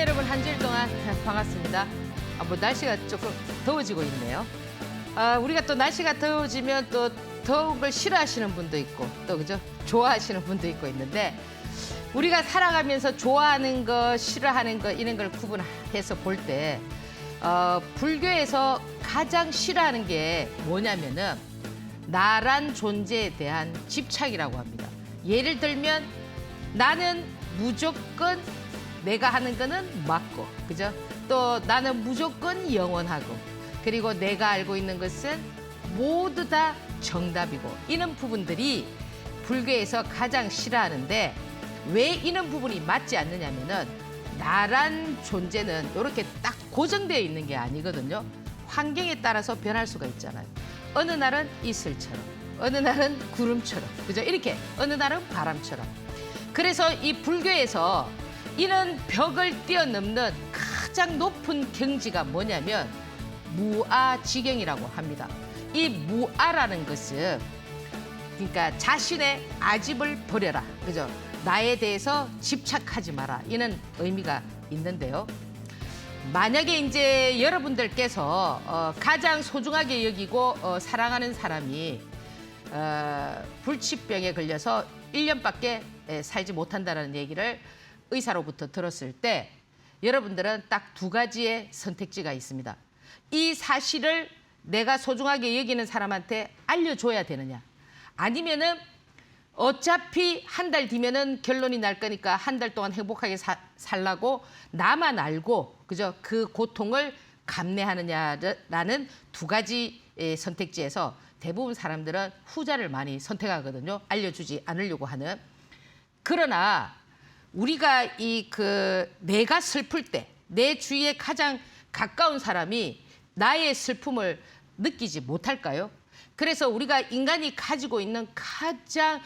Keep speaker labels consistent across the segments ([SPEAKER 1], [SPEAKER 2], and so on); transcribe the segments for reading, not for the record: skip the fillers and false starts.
[SPEAKER 1] 여러분 한 주일 동안 반갑습니다. 뭐 날씨가 조금 더워지고 있네요. 우리가 또 날씨가 더워지면 또 더운 걸 싫어하시는 분도 있고 또 그죠? 좋아하시는 분도 있고 있는데 우리가 살아가면서 좋아하는 거, 싫어하는 거 이런 걸 구분해서 볼 때 불교에서 가장 싫어하는 게 뭐냐면은 나란 존재에 대한 집착이라고 합니다. 예를 들면 나는 무조건 내가 하는 거는 맞고, 그죠? 또 나는 무조건 영원하고, 그리고 내가 알고 있는 것은 모두 다 정답이고, 이런 부분들이 불교에서 가장 싫어하는데 왜 이런 부분이 맞지 않느냐면은 나란 존재는 이렇게 딱 고정되어 있는 게 아니거든요. 환경에 따라서 변할 수가 있잖아요. 어느 날은 이슬처럼, 어느 날은 구름처럼, 그죠? 이렇게 어느 날은 바람처럼. 그래서 이 불교에서 이런 벽을 뛰어넘는 가장 높은 경지가 뭐냐면 무아지경이라고 합니다. 이 무아라는 것은 그러니까 자신의 아집을 버려라, 그죠? 나에 대해서 집착하지 마라, 이런 의미가 있는데요. 만약에 이제 여러분들께서 가장 소중하게 여기고 사랑하는 사람이 불치병에 걸려서 1년밖에 살지 못한다는 얘기를 의사로부터 들었을 때 여러분들은 딱 두 가지의 선택지가 있습니다. 이 사실을 내가 소중하게 여기는 사람한테 알려줘야 되느냐, 아니면은 어차피 한 달 뒤면은 결론이 날 거니까 한 달 동안 행복하게 살라고 나만 알고, 그죠? 그 고통을 감내하느냐라는 두 가지 선택지에서 대부분 사람들은 후자를 많이 선택하거든요. 알려주지 않으려고 하는. 그러나 우리가 내가 슬플 때 내 주위에 가장 가까운 사람이 나의 슬픔을 느끼지 못할까요? 그래서 우리가 인간이 가지고 있는 가장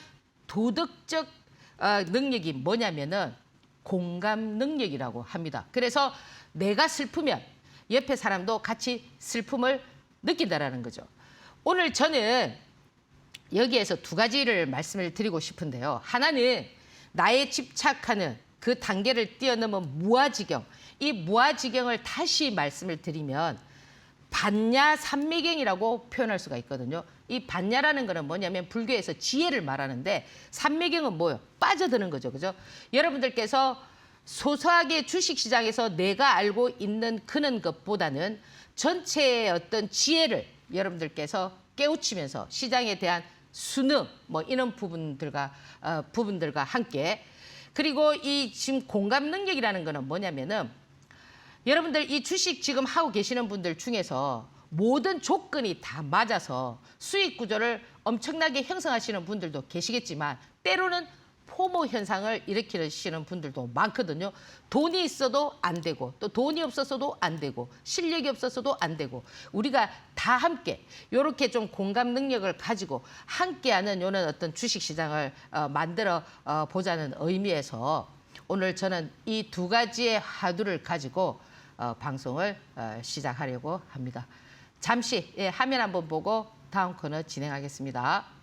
[SPEAKER 1] 도덕적 능력이 뭐냐면은 공감 능력이라고 합니다. 그래서 내가 슬프면 옆에 사람도 같이 슬픔을 느낀다라는 거죠. 오늘 저는 여기에서 두 가지를 말씀을 드리고 싶은데요. 하나는 나의 집착하는 그 단계를 뛰어넘은 무아지경, 이 무아지경을 다시 말씀을 드리면 반야 삼매경이라고 표현할 수가 있거든요. 이 반야라는 거는 뭐냐면 불교에서 지혜를 말하는데 삼매경은 뭐예요? 빠져드는 거죠, 그죠? 여러분들께서 소소하게 주식시장에서 내가 알고 있는 그런 것보다는 전체의 어떤 지혜를 여러분들께서 깨우치면서 시장에 대한 수능 뭐 이런 부분들과 함께, 그리고 이 지금 공감 능력이라는 거는 뭐냐면은 여러분들 이 주식 지금 하고 계시는 분들 중에서 모든 조건이 다 맞아서 수익 구조를 엄청나게 형성하시는 분들도 계시겠지만 때로는 포모 현상을 일으키시는 분들도 많거든요. 돈이 있어도 안 되고 또 돈이 없었어도 안 되고 실력이 없었어도 안 되고, 우리가 다 함께 이렇게 좀 공감 능력을 가지고 함께하는 이런 어떤 주식시장을 만들어 보자는 의미에서 오늘 저는 이 두 가지의 화두를 가지고 방송을 시작하려고 합니다. 잠시 화면 한번 보고 다음 코너 진행하겠습니다.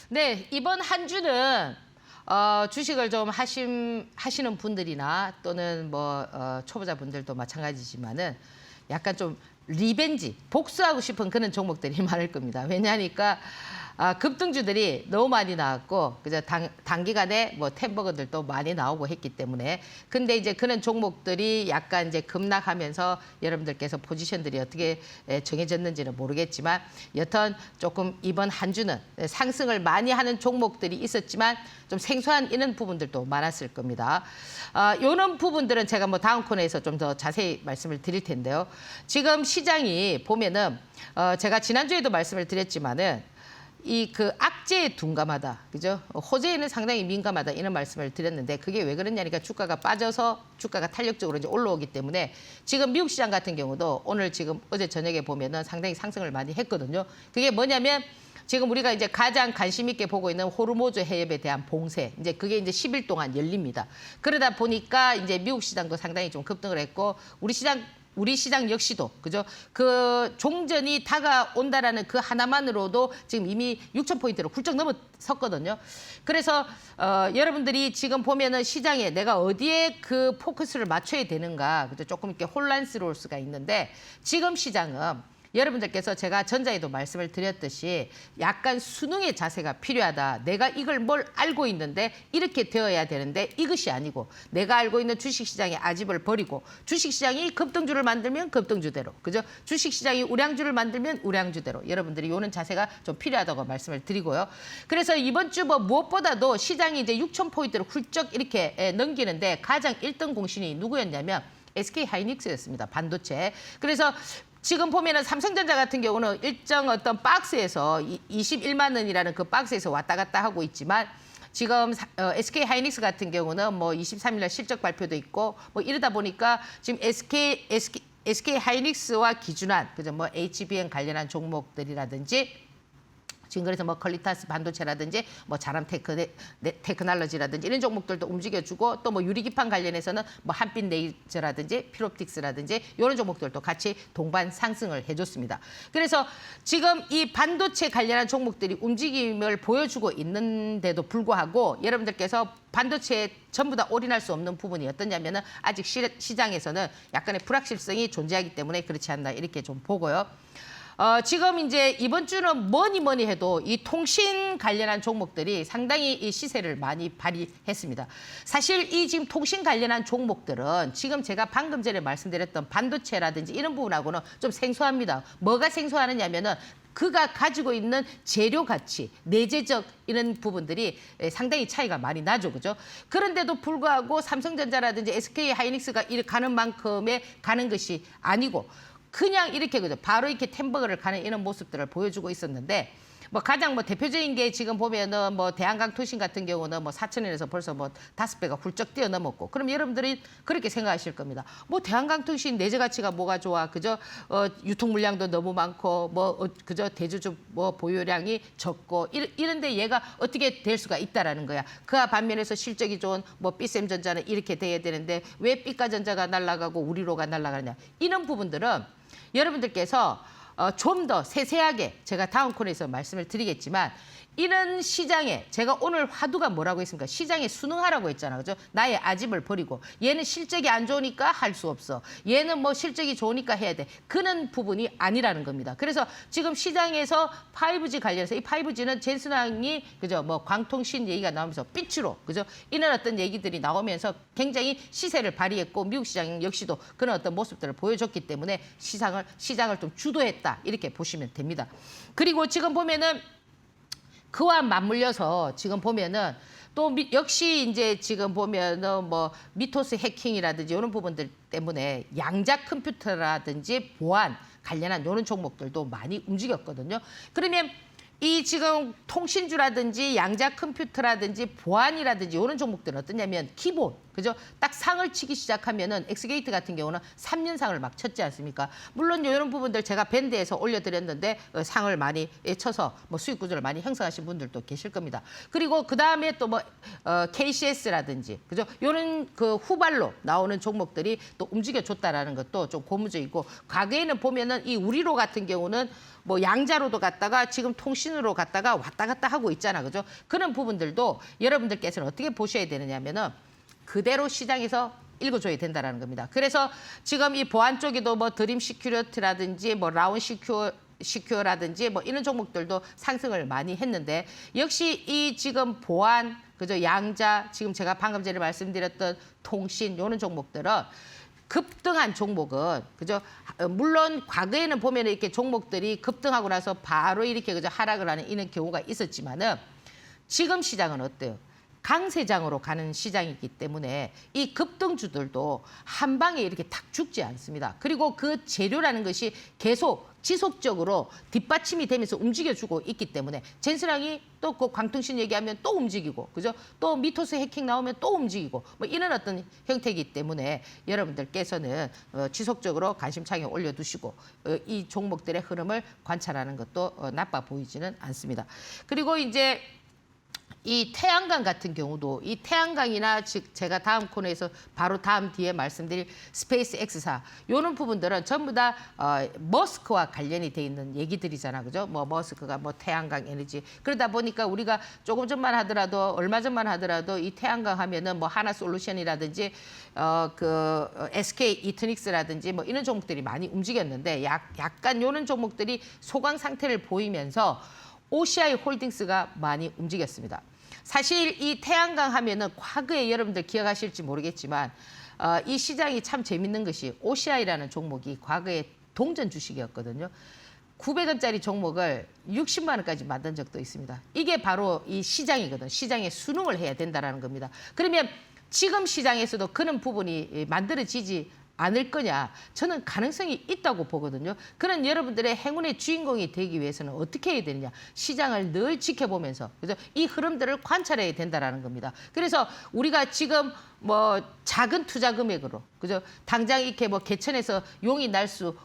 [SPEAKER 1] 네, 이번 한 주는 주식을 좀 하시는 분들이나 또는 초보자분들도 마찬가지지만은 약간 좀 리벤지, 복수하고 싶은 그런 종목들이 많을 겁니다. 왜냐하니까 급등주들이 너무 많이 나왔고, 그죠? 단기간에 템버거들도 많이 나오고 했기 때문에. 근데 이제 그런 종목들이 약간 이제 급락하면서 여러분들께서 포지션들이 어떻게 정해졌는지는 모르겠지만, 여튼 조금 이번 한 주는 상승을 많이 하는 종목들이 있었지만 좀 생소한 이런 부분들도 많았을 겁니다. 이런 부분들은 제가 다음 코너에서 좀 더 자세히 말씀을 드릴 텐데요. 지금 시장이 보면은 제가 지난주에도 말씀을 드렸지만은 그 악재에 둔감하다, 그죠? 호재에는 상당히 민감하다 이런 말씀을 드렸는데 그게 왜 그러냐니까 주가가 빠져서 주가가 탄력적으로 이제 올라오기 때문에 지금 미국 시장 같은 경우도 오늘 지금 어제 저녁에 보면은 상당히 상승을 많이 했거든요. 그게 뭐냐면 지금 우리가 이제 가장 관심 있게 보고 있는 호르무즈 해협에 대한 봉쇄, 이제 그게 이제 10일 동안 열립니다. 그러다 보니까 이제 미국 시장도 상당히 좀 급등을 했고 우리 시장 역시도, 그죠? 그 종전이 다가온다라는 그 하나만으로도 지금 이미 6,000포인트로 훌쩍 넘어섰거든요. 그래서 여러분들이 지금 보면은 시장에 내가 어디에 그 포커스를 맞춰야 되는가, 그죠? 조금 이렇게 혼란스러울 수가 있는데 지금 시장은 여러분들께서 제가 전자에도 말씀을 드렸듯이 약간 수능의 자세가 필요하다. 내가 이걸 뭘 알고 있는데 이렇게 되어야 되는데 이것이 아니고 내가 알고 있는 주식시장의 아집을 버리고 주식시장이 급등주를 만들면 급등주대로, 그죠? 주식시장이 우량주를 만들면 우량주대로 여러분들이 요는 자세가 좀 필요하다고 말씀을 드리고요. 그래서 이번 주 무엇보다도 시장이 이제 6,000포인트를 훌쩍 이렇게 넘기는데 가장 1등 공신이 누구였냐면 SK 하이닉스였습니다. 반도체. 그래서 지금 보면은 삼성전자 같은 경우는 일정 어떤 박스에서 21만 원이라는 그 박스에서 왔다 갔다 하고 있지만 지금 SK 하이닉스 같은 경우는 23일 날 실적 발표도 있고 이러다 보니까 지금 SK 하이닉스와 기준한 그죠? HBM 관련한 종목들이라든지 지금 그래서 퀄리타스 반도체라든지 자람 테크놀로지라든지 이런 종목들도 움직여주고 또 유리기판 관련해서는 한빛 레이저라든지 필옵틱스라든지 이런 종목들도 같이 동반 상승을 해줬습니다. 그래서 지금 이 반도체 관련한 종목들이 움직임을 보여주고 있는데도 불구하고 여러분들께서 반도체에 전부 다 올인할 수 없는 부분이 어떠냐면은 아직 시장에서는 약간의 불확실성이 존재하기 때문에 그렇지 않나 이렇게 좀 보고요. 지금 이제 이번 주는 뭐니 해도 이 통신 관련한 종목들이 상당히 이 시세를 많이 발휘했습니다. 사실 이 지금 통신 관련한 종목들은 지금 제가 방금 전에 말씀드렸던 반도체라든지 이런 부분하고는 좀 생소합니다. 뭐가 생소하느냐면은 그가 가지고 있는 재료 가치, 내재적 이런 부분들이 상당히 차이가 많이 나죠, 그죠? 그런데도 불구하고 삼성전자라든지 SK 하이닉스가 이렇게 가는 만큼의 가는 것이 아니고 그냥 이렇게 그죠? 바로 이렇게 템버거를 가는 이런 모습들을 보여주고 있었는데 가장 대표적인 게 지금 보면은 대한강통신 같은 경우는 4,000원에서 벌써 5배가 훌쩍 뛰어넘었고 그럼 여러분들이 그렇게 생각하실 겁니다. 대한강통신 내재 가치가 뭐가 좋아, 그죠? 유통 물량도 너무 많고 그죠? 대주주 보유량이 적고 이런데 얘가 어떻게 될 수가 있다라는 거야. 그와 반면에서 실적이 좋은 삐셈전자는 이렇게 돼야 되는데 왜 삐까전자가 날아가고 우리로가 날아가느냐. 이런 부분들은 여러분들께서 좀 더 세세하게 제가 다음 코너에서 말씀을 드리겠지만 이런 시장에 제가 오늘 화두가 뭐라고 했습니까? 시장에 순응하라고 했잖아, 그죠? 나의 아집을 버리고 얘는 실적이 안 좋으니까 할 수 없어. 얘는 실적이 좋으니까 해야 돼. 그런 부분이 아니라는 겁니다. 그래서 지금 시장에서 5G 관련해서 이 5G는 젠슨왕이 그죠? 광통신 얘기가 나오면서 삐치로 그죠? 이런 어떤 얘기들이 나오면서 굉장히 시세를 발휘했고 미국 시장 역시도 그런 어떤 모습들을 보여줬기 때문에 시장을 좀 주도했다 이렇게 보시면 됩니다. 그리고 지금 보면은 그와 맞물려서 지금 보면은 또 역시 이제 지금 보면은 미토스 해킹이라든지 이런 부분들 때문에 양자 컴퓨터라든지 보안 관련한 이런 종목들도 많이 움직였거든요. 그러면 이 지금 통신주라든지 양자 컴퓨터라든지 보안이라든지 이런 종목들은 어떠냐면 기본 그죠? 딱 상을 치기 시작하면은 엑스게이트 같은 경우는 3년 상을 막 쳤지 않습니까? 물론 이런 부분들 제가 밴드에서 올려드렸는데 상을 많이 쳐서 뭐 수익 구조를 많이 형성하신 분들도 계실 겁니다. 그리고 그 다음에 또 뭐 KCS라든지 그죠? 이런 그 후발로 나오는 종목들이 또 움직여줬다라는 것도 좀 고무적이고 과거에는 보면은 이 우리로 같은 경우는 뭐 양자로도 갔다가 지금 통신으로 갔다가 왔다 갔다 하고 있잖아, 그죠? 그런 부분들도 여러분들께서는 어떻게 보셔야 되느냐면은 그대로 시장에서 읽어줘야 된다라는 겁니다. 그래서 지금 이 보안 쪽에도 뭐 드림 시큐리티라든지 뭐 라운 시큐어라든지 뭐 이런 종목들도 상승을 많이 했는데 역시 이 지금 보안, 그죠? 양자, 지금 제가 방금 전에 말씀드렸던 통신 이런 종목들은 급등한 종목은 그죠? 물론 과거에는 보면 이렇게 종목들이 급등하고 나서 바로 이렇게 그죠? 하락을 하는 이런 경우가 있었지만은 지금 시장은 어때요? 강세장으로 가는 시장이기 때문에 이 급등주들도 한 방에 이렇게 탁 죽지 않습니다. 그리고 그 재료라는 것이 계속 지속적으로 뒷받침이 되면서 움직여주고 있기 때문에 젠스랑이 또 그 광통신 얘기하면 또 움직이고 그죠? 또 미토스 해킹 나오면 또 움직이고 뭐 이런 어떤 형태이기 때문에 여러분들께서는 지속적으로 관심창에 올려두시고 이 종목들의 흐름을 관찰하는 것도 나빠 보이지는 않습니다. 그리고 이제 이 태양광 같은 경우도 이 태양광이나 즉 제가 다음 코너에서 바로 다음 뒤에 말씀드릴 스페이스 X사 이런 부분들은 전부 다 머스크와 관련이 돼 있는 얘기들이잖아, 그죠? 뭐 머스크가 뭐 태양광 에너지 그러다 보니까 우리가 조금 전만 하더라도 얼마 전만 하더라도 이 태양광 하면은 뭐 하나솔루션이라든지 그 SK 이트닉스라든지 뭐 이런 종목들이 많이 움직였는데 약간 이런 종목들이 소강 상태를 보이면서 OCI 홀딩스가 많이 움직였습니다. 사실 이 태양광 하면은 과거에 여러분들 기억하실지 모르겠지만 이 시장이 참 재밌는 것이 OCI라는 종목이 과거에 동전 주식이었거든요. 900원짜리 종목을 60만 원까지 만든 적도 있습니다. 이게 바로 이 시장이거든. 시장에 순응을 해야 된다는 겁니다. 그러면 지금 시장에서도 그런 부분이 만들어지지 않을 거냐? 저는 가능성이 있다고 보거든요. 그런 여러분들의 행운의 주인공이 되기 위해서는 어떻게 해야 되느냐? 시장을 늘 지켜보면서 그래서 이 흐름들을 관찰해야 된다라는 겁니다. 그래서 우리가 지금 뭐 작은 투자 금액으로 그죠? 당장 이렇게 뭐 개천에서 용이 날 수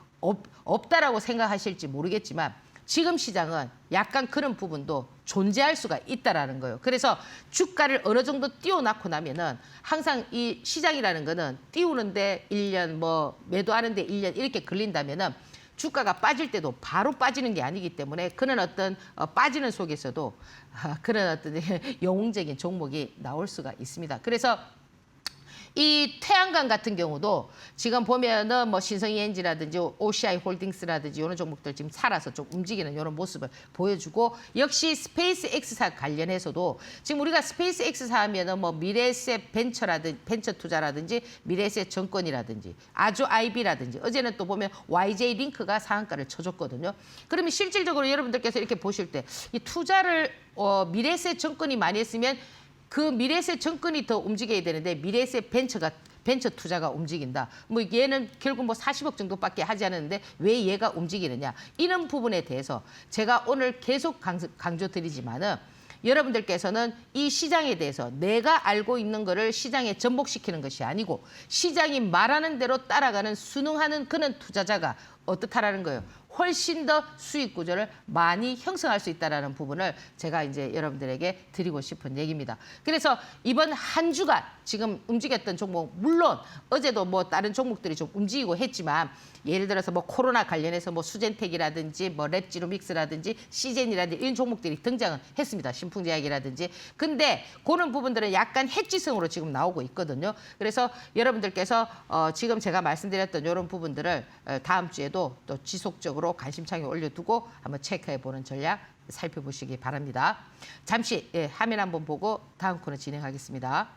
[SPEAKER 1] 없다라고 생각하실지 모르겠지만 지금 시장은 약간 그런 부분도 존재할 수가 있다라는 거예요. 그래서 주가를 어느 정도 띄워놓고 나면은 항상 이 시장이라는 거는 띄우는데 1년 뭐 매도하는데 1년 이렇게 걸린다면은 주가가 빠질 때도 바로 빠지는 게 아니기 때문에 그런 어떤 빠지는 속에서도 그런 어떤 영웅적인 종목이 나올 수가 있습니다. 그래서 이 태양광 같은 경우도 지금 보면은 뭐 신성이엔지라든지 OCI 홀딩스라든지 이런 종목들 지금 살아서 좀 움직이는 이런 모습을 보여주고 역시 스페이스 X사 관련해서도 지금 우리가 스페이스 X사 하면은 뭐 미래에셋 벤처 투자라든지 미래에셋 정권이라든지 아주 IB라든지 어제는 또 보면 YJ 링크가 상한가를 쳐줬거든요. 그러면 실질적으로 여러분들께서 이렇게 보실 때 이 투자를 미래에셋 정권이 많이 했으면 그 미래에셋 정권이 더 움직여야 되는데 미래에셋 벤처 투자가 움직인다. 뭐 얘는 결국 뭐 40억 정도밖에 하지 않았는데 왜 얘가 움직이느냐. 이런 부분에 대해서 제가 오늘 계속 강조드리지만은 여러분들께서는 이 시장에 대해서 내가 알고 있는 거를 시장에 전복시키는 것이 아니고 시장이 말하는 대로 따라가는 순응하는 그런 투자자가 어떻다라는 거예요. 훨씬 더 수익 구조를 많이 형성할 수 있다는 부분을 제가 이제 여러분들에게 드리고 싶은 얘기입니다. 그래서 이번 한 주간 지금 움직였던 종목 물론 어제도 뭐 다른 종목들이 좀 움직이고 했지만 예를 들어서 뭐 코로나 관련해서 뭐 수젠텍이라든지 뭐 랩지로믹스라든지 시젠이라든지 이런 종목들이 등장을 했습니다. 신풍제약이라든지. 근데 그런 부분들은 약간 해지성으로 지금 나오고 있거든요. 그래서 여러분들께서 지금 제가 말씀드렸던 이런 부분들을 다음 주에도 또 지속적으로 관심창에 올려두고 한번 체크해보는 전략 살펴보시기 바랍니다. 잠시 화면 한번 보고 다음 코너 진행하겠습니다.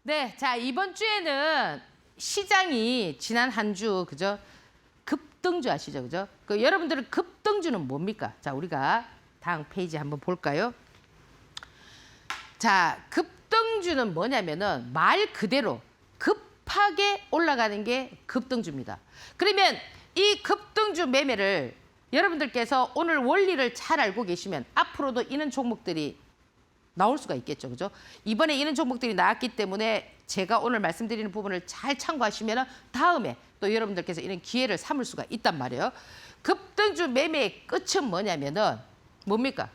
[SPEAKER 1] 네, 자 이번 주에는 시장이 지난 한 주 그죠? 급등주 아시죠, 그죠? 그 여러분들은 급등주는 뭡니까? 자 우리가 다음 페이지 한번 볼까요? 자 급등주는 뭐냐면은 말 그대로 급하게 올라가는 게 급등주입니다. 그러면 이 급등주 매매를 여러분들께서 오늘 원리를 잘 알고 계시면 앞으로도 이런 종목들이 나올 수가 있겠죠. 그죠? 이번에 이런 종목들이 나왔기 때문에 제가 오늘 말씀드리는 부분을 잘 참고하시면 다음에 또 여러분들께서 이런 기회를 삼을 수가 있단 말이에요. 급등주 매매의 끝은 뭐냐면은 뭡니까?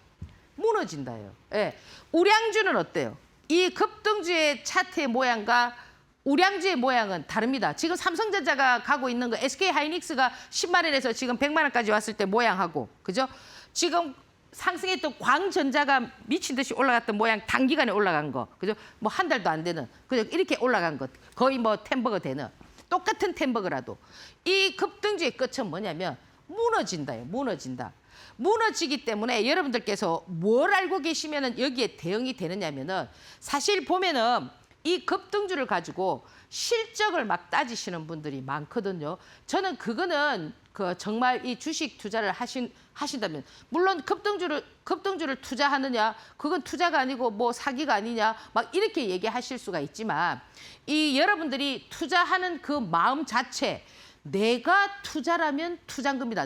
[SPEAKER 1] 무너진다예요. 예. 우량주는 어때요? 이 급등주의 차트의 모양과 우량주의 모양은 다릅니다. 지금 삼성전자가 가고 있는 거 SK하이닉스가 10만 원에서 지금 100만 원까지 왔을 때 모양하고 그죠? 지금 상승했던 광전자가 미친 듯이 올라갔던 모양 단기간에 올라간 거 그죠? 뭐 한 달도 안 되는 그죠? 이렇게 올라간 것 거의 뭐 템버거 되는 똑같은 템버거라도 이 급등주의 끝은 뭐냐면 무너진다예요. 무너진다. 무너지기 때문에 여러분들께서 뭘 알고 계시면은 여기에 대응이 되느냐면은 사실 보면은 이 급등주를 가지고 실적을 막 따지시는 분들이 많거든요. 저는 그거는 그 정말 이 주식 투자를 하신다면 물론 급등주를 투자하느냐 그건 투자가 아니고 뭐 사기가 아니냐 막 이렇게 얘기하실 수가 있지만 이 여러분들이 투자하는 그 마음 자체 내가 투자라면 투자인 겁니다.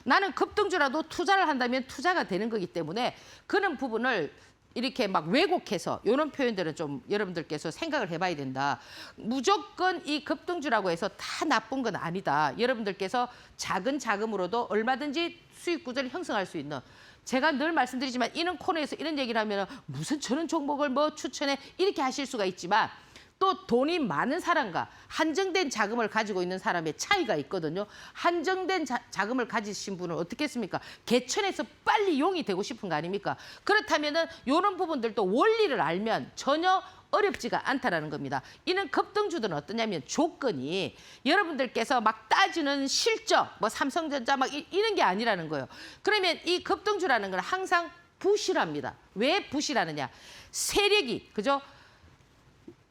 [SPEAKER 1] 나는 급등주라도 투자를 한다면 투자가 되는 거기 때문에 그런 부분을 이렇게 막 왜곡해서 이런 표현들은 좀 여러분들께서 생각을 해봐야 된다. 무조건 이 급등주라고 해서 다 나쁜 건 아니다. 여러분들께서 작은 자금으로도 얼마든지 수익 구조를 형성할 수 있는 제가 늘 말씀드리지만 이런 코너에서 이런 얘기를 하면 무슨 저런 종목을 뭐 추천해 이렇게 하실 수가 있지만 또 돈이 많은 사람과 한정된 자금을 가지고 있는 사람의 차이가 있거든요. 한정된 자금을 가지신 분은 어떻게 했습니까? 개천에서 빨리 용이 되고 싶은 거 아닙니까? 그렇다면은 이런 부분들도 원리를 알면 전혀 어렵지가 않다라는 겁니다. 이는 급등주들은 어떠냐면 조건이 여러분들께서 막 따지는 실적, 뭐 삼성전자 막 이런 게 아니라는 거예요. 그러면 이 급등주라는 건 항상 부실합니다. 왜 부실하느냐? 세력이 그죠?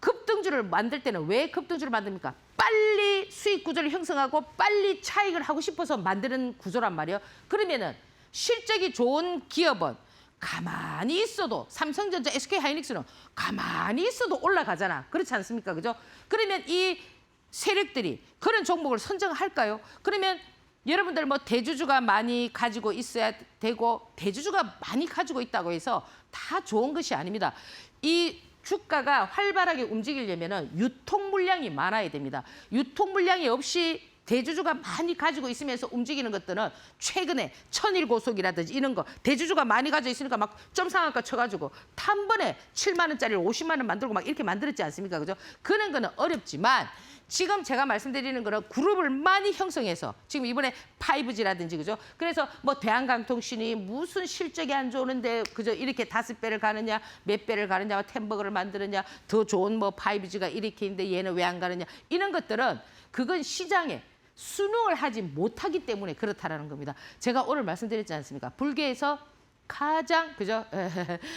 [SPEAKER 1] 급등주를 만들 때는 왜 급등주를 만듭니까? 빨리 수익 구조를 형성하고 빨리 차익을 하고 싶어서 만드는 구조란 말이에요. 그러면은 실적이 좋은 기업은 가만히 있어도 삼성전자, SK하이닉스는 가만히 있어도 올라가잖아. 그렇지 않습니까? 그죠? 그러면 이 세력들이 그런 종목을 선정할까요? 그러면 여러분들 뭐 대주주가 많이 가지고 있어야 되고 대주주가 많이 가지고 있다고 해서 다 좋은 것이 아닙니다. 이 주가가 활발하게 움직이려면 유통 물량이 많아야 됩니다. 유통 물량이 없이 대주주가 많이 가지고 있으면서 움직이는 것들은 최근에 천일고속이라든지 이런 거 대주주가 많이 가지고 있으니까 막 점상한가 쳐가지고 단번에 7만 원짜리를 50만 원 만들고 막 이렇게 만들었지 않습니까? 그죠? 그런 거는 어렵지만 지금 제가 말씀드리는 거는 그룹을 많이 형성해서 지금 이번에 5G라든지 그죠? 그래서 뭐 대한강통신이 무슨 실적이 안 좋은데 그죠? 이렇게 5배를 가느냐, 몇 배를 가느냐, 템버거를 만드느냐, 더 좋은 뭐 5G가 이렇게 있는데 얘는 왜 안 가느냐 이런 것들은 그건 시장에 순응을 하지 못하기 때문에 그렇다라는 겁니다. 제가 오늘 말씀드렸지 않습니까? 불교에서 가장 그죠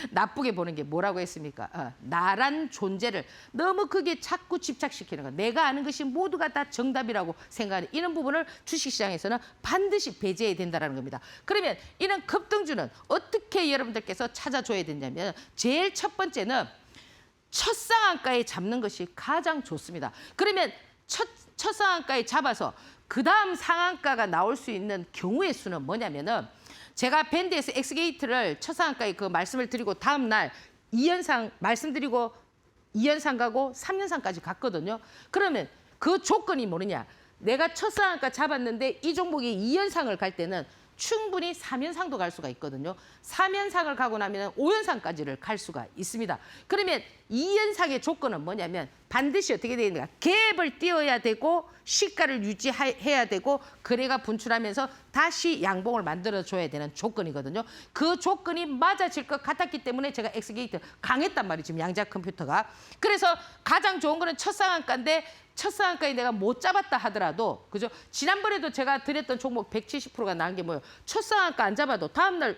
[SPEAKER 1] 나쁘게 보는 게 뭐라고 했습니까? 나란 존재를 너무 크게 자꾸 집착시키는 거. 내가 아는 것이 모두가 다 정답이라고 생각하는 이런 부분을 주식시장에서는 반드시 배제해야 된다는 겁니다. 그러면 이런 급등주는 어떻게 여러분들께서 찾아줘야 되냐면 제일 첫 번째는 첫 상한가에 잡는 것이 가장 좋습니다. 그러면 첫 상한가에 잡아서 그 다음 상한가가 나올 수 있는 경우의 수는 뭐냐면은 제가 밴드에서 엑스게이트를 첫 상한가에 그 말씀을 드리고 다음 날 2연상 말씀드리고 2연상 가고 3연상까지 갔거든요. 그러면 그 조건이 뭐느냐? 내가 첫 상한가 잡았는데 이 종목이 2연상을 갈 때는 충분히 3연상도 갈 수가 있거든요. 3연상을 가고 나면 5연상까지를 갈 수가 있습니다. 그러면 2연상의 조건은 뭐냐면 반드시 어떻게 되어 있는가? 갭을 띄어야 되고 시가를 유지해야 되고 거래가 분출하면서 다시 양봉을 만들어줘야 되는 조건이거든요. 그 조건이 맞아질 것 같았기 때문에 제가 엑스게이트 강했단 말이에요. 지금 양자 컴퓨터가. 그래서 가장 좋은 거는 첫 상한가인데 첫 상한가에 내가 못 잡았다 하더라도 그죠? 지난번에도 제가 드렸던 종목 170%가 나온 게 뭐예요? 첫 상한가 안 잡아도 다음날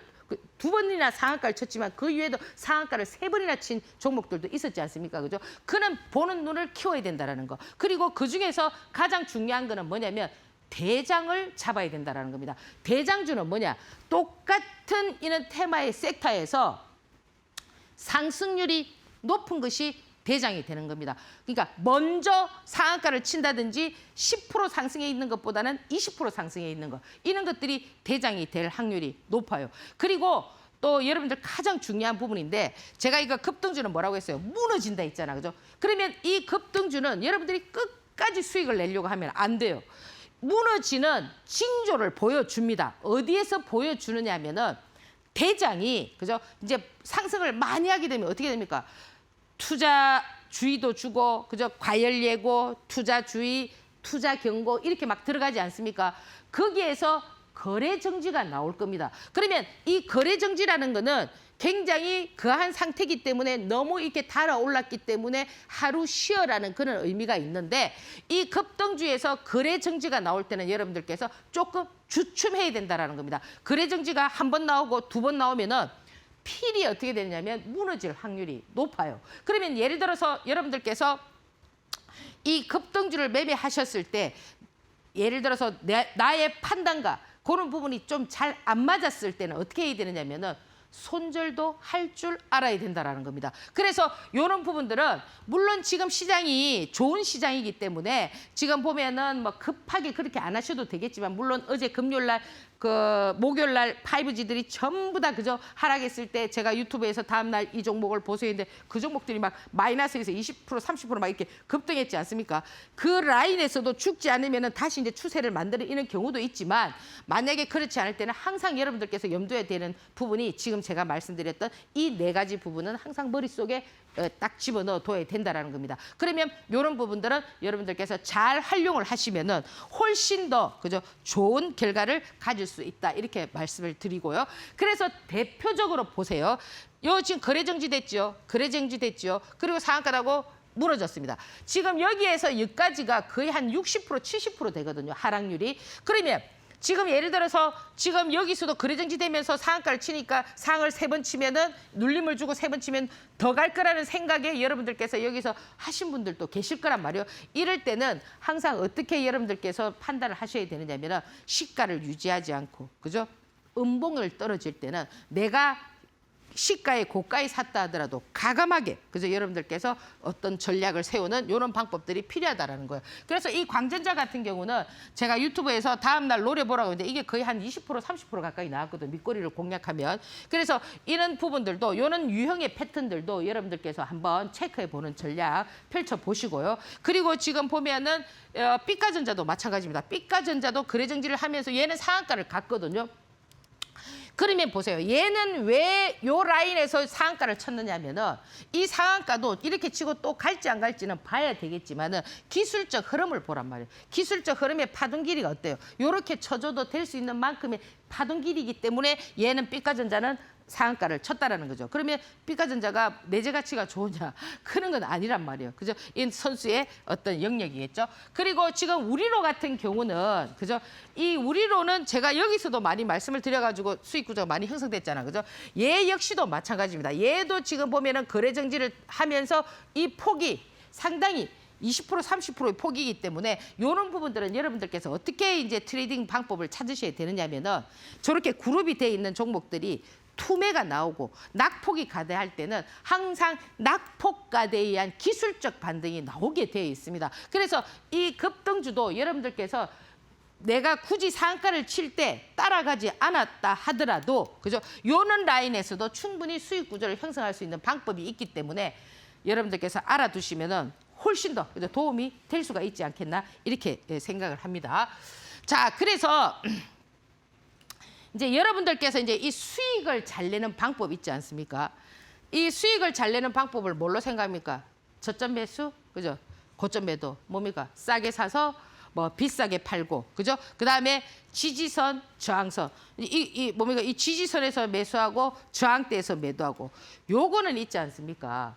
[SPEAKER 1] 두 번이나 상한가를 쳤지만 그 이후에도 상한가를 3번이나 친 종목들도 있었지 않습니까? 그죠? 그는 보는 눈을 키워야 된다는 거. 그리고 그중에서 가장 중요한 거는 뭐냐면 대장을 잡아야 된다는 겁니다. 대장주는 뭐냐? 똑같은 이런 테마의 섹터에서 상승률이 높은 것이 대장이 되는 겁니다. 그러니까 먼저 상한가를 친다든지 10% 상승해 있는 것보다는 20% 상승해 있는 것. 이런 것들이 대장이 될 확률이 높아요. 그리고 또 여러분들 가장 중요한 부분인데 제가 이거 급등주는 뭐라고 했어요? 무너진다 했잖아. 그죠? 그러면 이 급등주는 여러분들이 끝까지 수익을 내려고 하면 안 돼요. 무너지는 징조를 보여줍니다. 어디에서 보여주느냐 하면은 대장이 그죠? 이제 상승을 많이 하게 되면 어떻게 됩니까? 투자주의도 주고 그죠? 과열 예고, 투자주의, 투자 경고 이렇게 막 들어가지 않습니까? 거기에서 거래 정지가 나올 겁니다. 그러면 이 거래 정지라는 거는 굉장히 거한 상태이기 때문에 너무 이렇게 달아올랐기 때문에 하루 쉬어라는 그런 의미가 있는데 이 급등주에서 거래 정지가 나올 때는 여러분들께서 조금 주춤해야 된다는 겁니다. 거래 정지가 한 번 나오고 두 번 나오면은 필이 어떻게 되냐면 무너질 확률이 높아요. 그러면 예를 들어서 여러분들께서 이 급등주를 매매하셨을 때 예를 들어서 나의 판단과 그런 부분이 좀 잘 안 맞았을 때는 어떻게 해야 되느냐면은 손절도 할 줄 알아야 된다는 겁니다. 그래서 이런 부분들은 물론 지금 시장이 좋은 시장이기 때문에 지금 보면은 뭐 급하게 그렇게 안 하셔도 되겠지만 물론 어제 금요일 날 목요일 날 5G들이 전부 다 그저 하락했을 때 제가 유튜브에서 다음 날 이 종목을 보세요 했는데 그 종목들이 막 마이너스에서 20% 30% 막 이렇게 급등했지 않습니까? 그 라인에서도 죽지 않으면은 다시 이제 추세를 만들어내는 경우도 있지만 만약에 그렇지 않을 때는 항상 여러분들께서 염두에 되는 부분이 지금 제가 말씀드렸던 이 4가지 부분은 항상 머릿속에 딱 집어넣어 둬야 된다는 겁니다. 그러면 이런 부분들은 여러분들께서 잘 활용을 하시면은 훨씬 더 그죠? 좋은 결과를 가질 수 있다. 이렇게 말씀을 드리고요. 그래서 대표적으로 보세요. 요 지금 거래 정지 됐죠. 거래 정지 됐죠. 그리고 상한가라고 무너졌습니다. 지금 여기에서 여기까지가 거의 한 60% 70% 되거든요. 하락률이. 그러면 지금 예를 들어서 지금 여기서도 거래 정지되면서 상한가를 치니까 상을 3번 치면은 눌림을 주고 3번 치면 더 갈 거라는 생각에 여러분들께서 여기서 하신 분들도 계실 거란 말이에요. 이럴 때는 항상 어떻게 여러분들께서 판단을 하셔야 되느냐면은 시가를 유지하지 않고 그죠? 음봉을 떨어질 때는 내가 시가에 고가에 샀다 하더라도 가감하게 그죠 여러분들께서 어떤 전략을 세우는 이런 방법들이 필요하다라는 거예요. 그래서 이 광전자 같은 경우는 제가 유튜브에서 다음 날 노려보라고 했는데 이게 거의 한 20% 30% 가까이 나왔거든요. 밑꼬리를 공략하면. 그래서 이런 부분들도 이런 유형의 패턴들도 여러분들께서 한번 체크해 보는 전략 펼쳐 보시고요. 그리고 지금 보면은 삐까전자도 마찬가지입니다. 삐까전자도 거래 정지를 하면서 얘는 상한가를 갔거든요. 그러면 보세요. 얘는 왜 요 라인에서 상한가를 쳤느냐면은 이 상한가도 이렇게 치고 또 갈지 안 갈지는 봐야 되겠지만은 기술적 흐름을 보란 말이에요. 기술적 흐름의 파동 길이가 어때요? 요렇게 쳐줘도 될 수 있는 만큼의 파동 길이이기 때문에 얘는 삐까전자는 상한가를 쳤다라는 거죠. 그러면 삐까전자가 내재 가치가 좋으냐? 그런 건 아니란 말이에요. 그죠? 이 선수의 어떤 영역이겠죠. 그리고 지금 우리로 같은 경우는 그죠? 이 우리로는 제가 여기서도 많이 말씀을 드려가지고 수익 구조가 많이 형성됐잖아. 그죠? 얘 역시도 마찬가지입니다. 얘도 지금 보면은 거래 정지를 하면서 이 폭이 상당히 20% 30%의 폭이기 때문에 이런 부분들은 여러분들께서 어떻게 이제 트레이딩 방법을 찾으셔야 되느냐면은 저렇게 그룹이 돼 있는 종목들이 투매가 나오고 낙폭이 가대할 때는 항상 낙폭 가대에 의한 기술적 반등이 나오게 되어 있습니다. 그래서 이 급등주도 여러분들께서 내가 굳이 상한가를 칠 때 따라가지 않았다 하더라도 그죠? 요런 라인에서도 충분히 수익 구조를 형성할 수 있는 방법이 있기 때문에 여러분들께서 알아두시면은 훨씬 더 도움이 될 수가 있지 않겠나 이렇게 생각을 합니다. 자, 그래서 이제 여러분들께서 이제 이 수익을 잘 내는 방법 있지 않습니까? 이 수익을 잘 내는 방법을 뭘로 생각합니까? 저점 매수, 그죠? 고점 매도, 뭡니까? 싸게 사서 뭐 비싸게 팔고, 그죠? 그 다음에 지지선, 저항선. 뭡니까? 이 지지선에서 매수하고 저항대에서 매도하고. 요거는 있지 않습니까?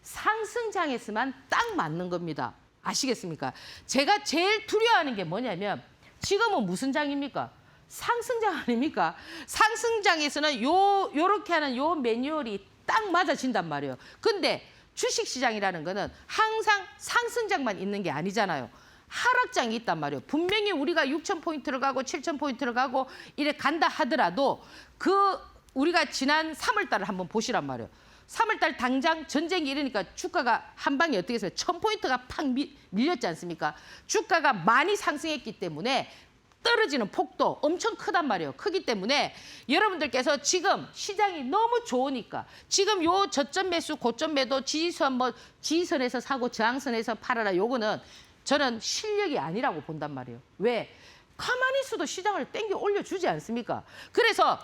[SPEAKER 1] 상승장에서만 딱 맞는 겁니다. 아시겠습니까? 제가 제일 두려워하는 게 뭐냐면 지금은 무슨 장입니까? 상승장 아닙니까? 상승장에서는 요렇게 하는 요 매뉴얼이 딱 맞아진단 말이에요. 근데 주식시장이라는 거는 항상 상승장만 있는 게 아니잖아요. 하락장이 있단 말이에요. 분명히 우리가 6,000포인트를 가고 7,000포인트를 가고 이래 간다 하더라도 우리가 지난 3월 달을 한번 보시란 말이에요. 3월 달 당장 전쟁이 이러니까 주가가 한 방에 어떻게 했어요? 1,000포인트가 팍 밀렸지 않습니까? 주가가 많이 상승했기 때문에 떨어지는 폭도 엄청 크단 말이에요. 크기 때문에 여러분들께서 지금 시장이 너무 좋으니까 지금 요 저점 매수, 고점 매도, 지지선 지지선에서 사고 저항선에서 팔아라. 요거는 저는 실력이 아니라고 본단 말이에요. 왜? 가만히 있어도 시장을 땡겨 올려주지 않습니까? 그래서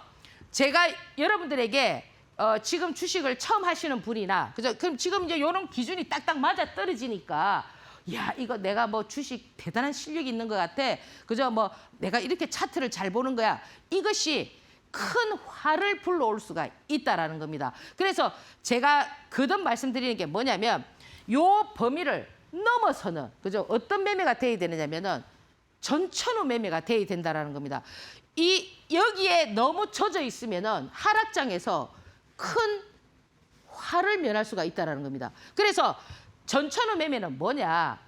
[SPEAKER 1] 제가 여러분들에게 지금 주식을 처음 하시는 분이나 그죠? 그럼 지금 이제 이런 기준이 딱딱 맞아 떨어지니까 야, 이거 내가 뭐 주식 대단한 실력이 있는 것 같아. 그죠? 뭐 내가 이렇게 차트를 잘 보는 거야. 이것이 큰 화를 불러올 수가 있다라는 겁니다. 그래서 제가 거듭 말씀드리는 게 뭐냐면 요 범위를 넘어서는 그죠? 어떤 매매가 돼야 되느냐면은 전천후 매매가 돼야 된다라는 겁니다. 여기에 너무 젖어 있으면은 하락장에서 큰 화를 면할 수가 있다라는 겁니다. 그래서 전천후 매매는 뭐냐?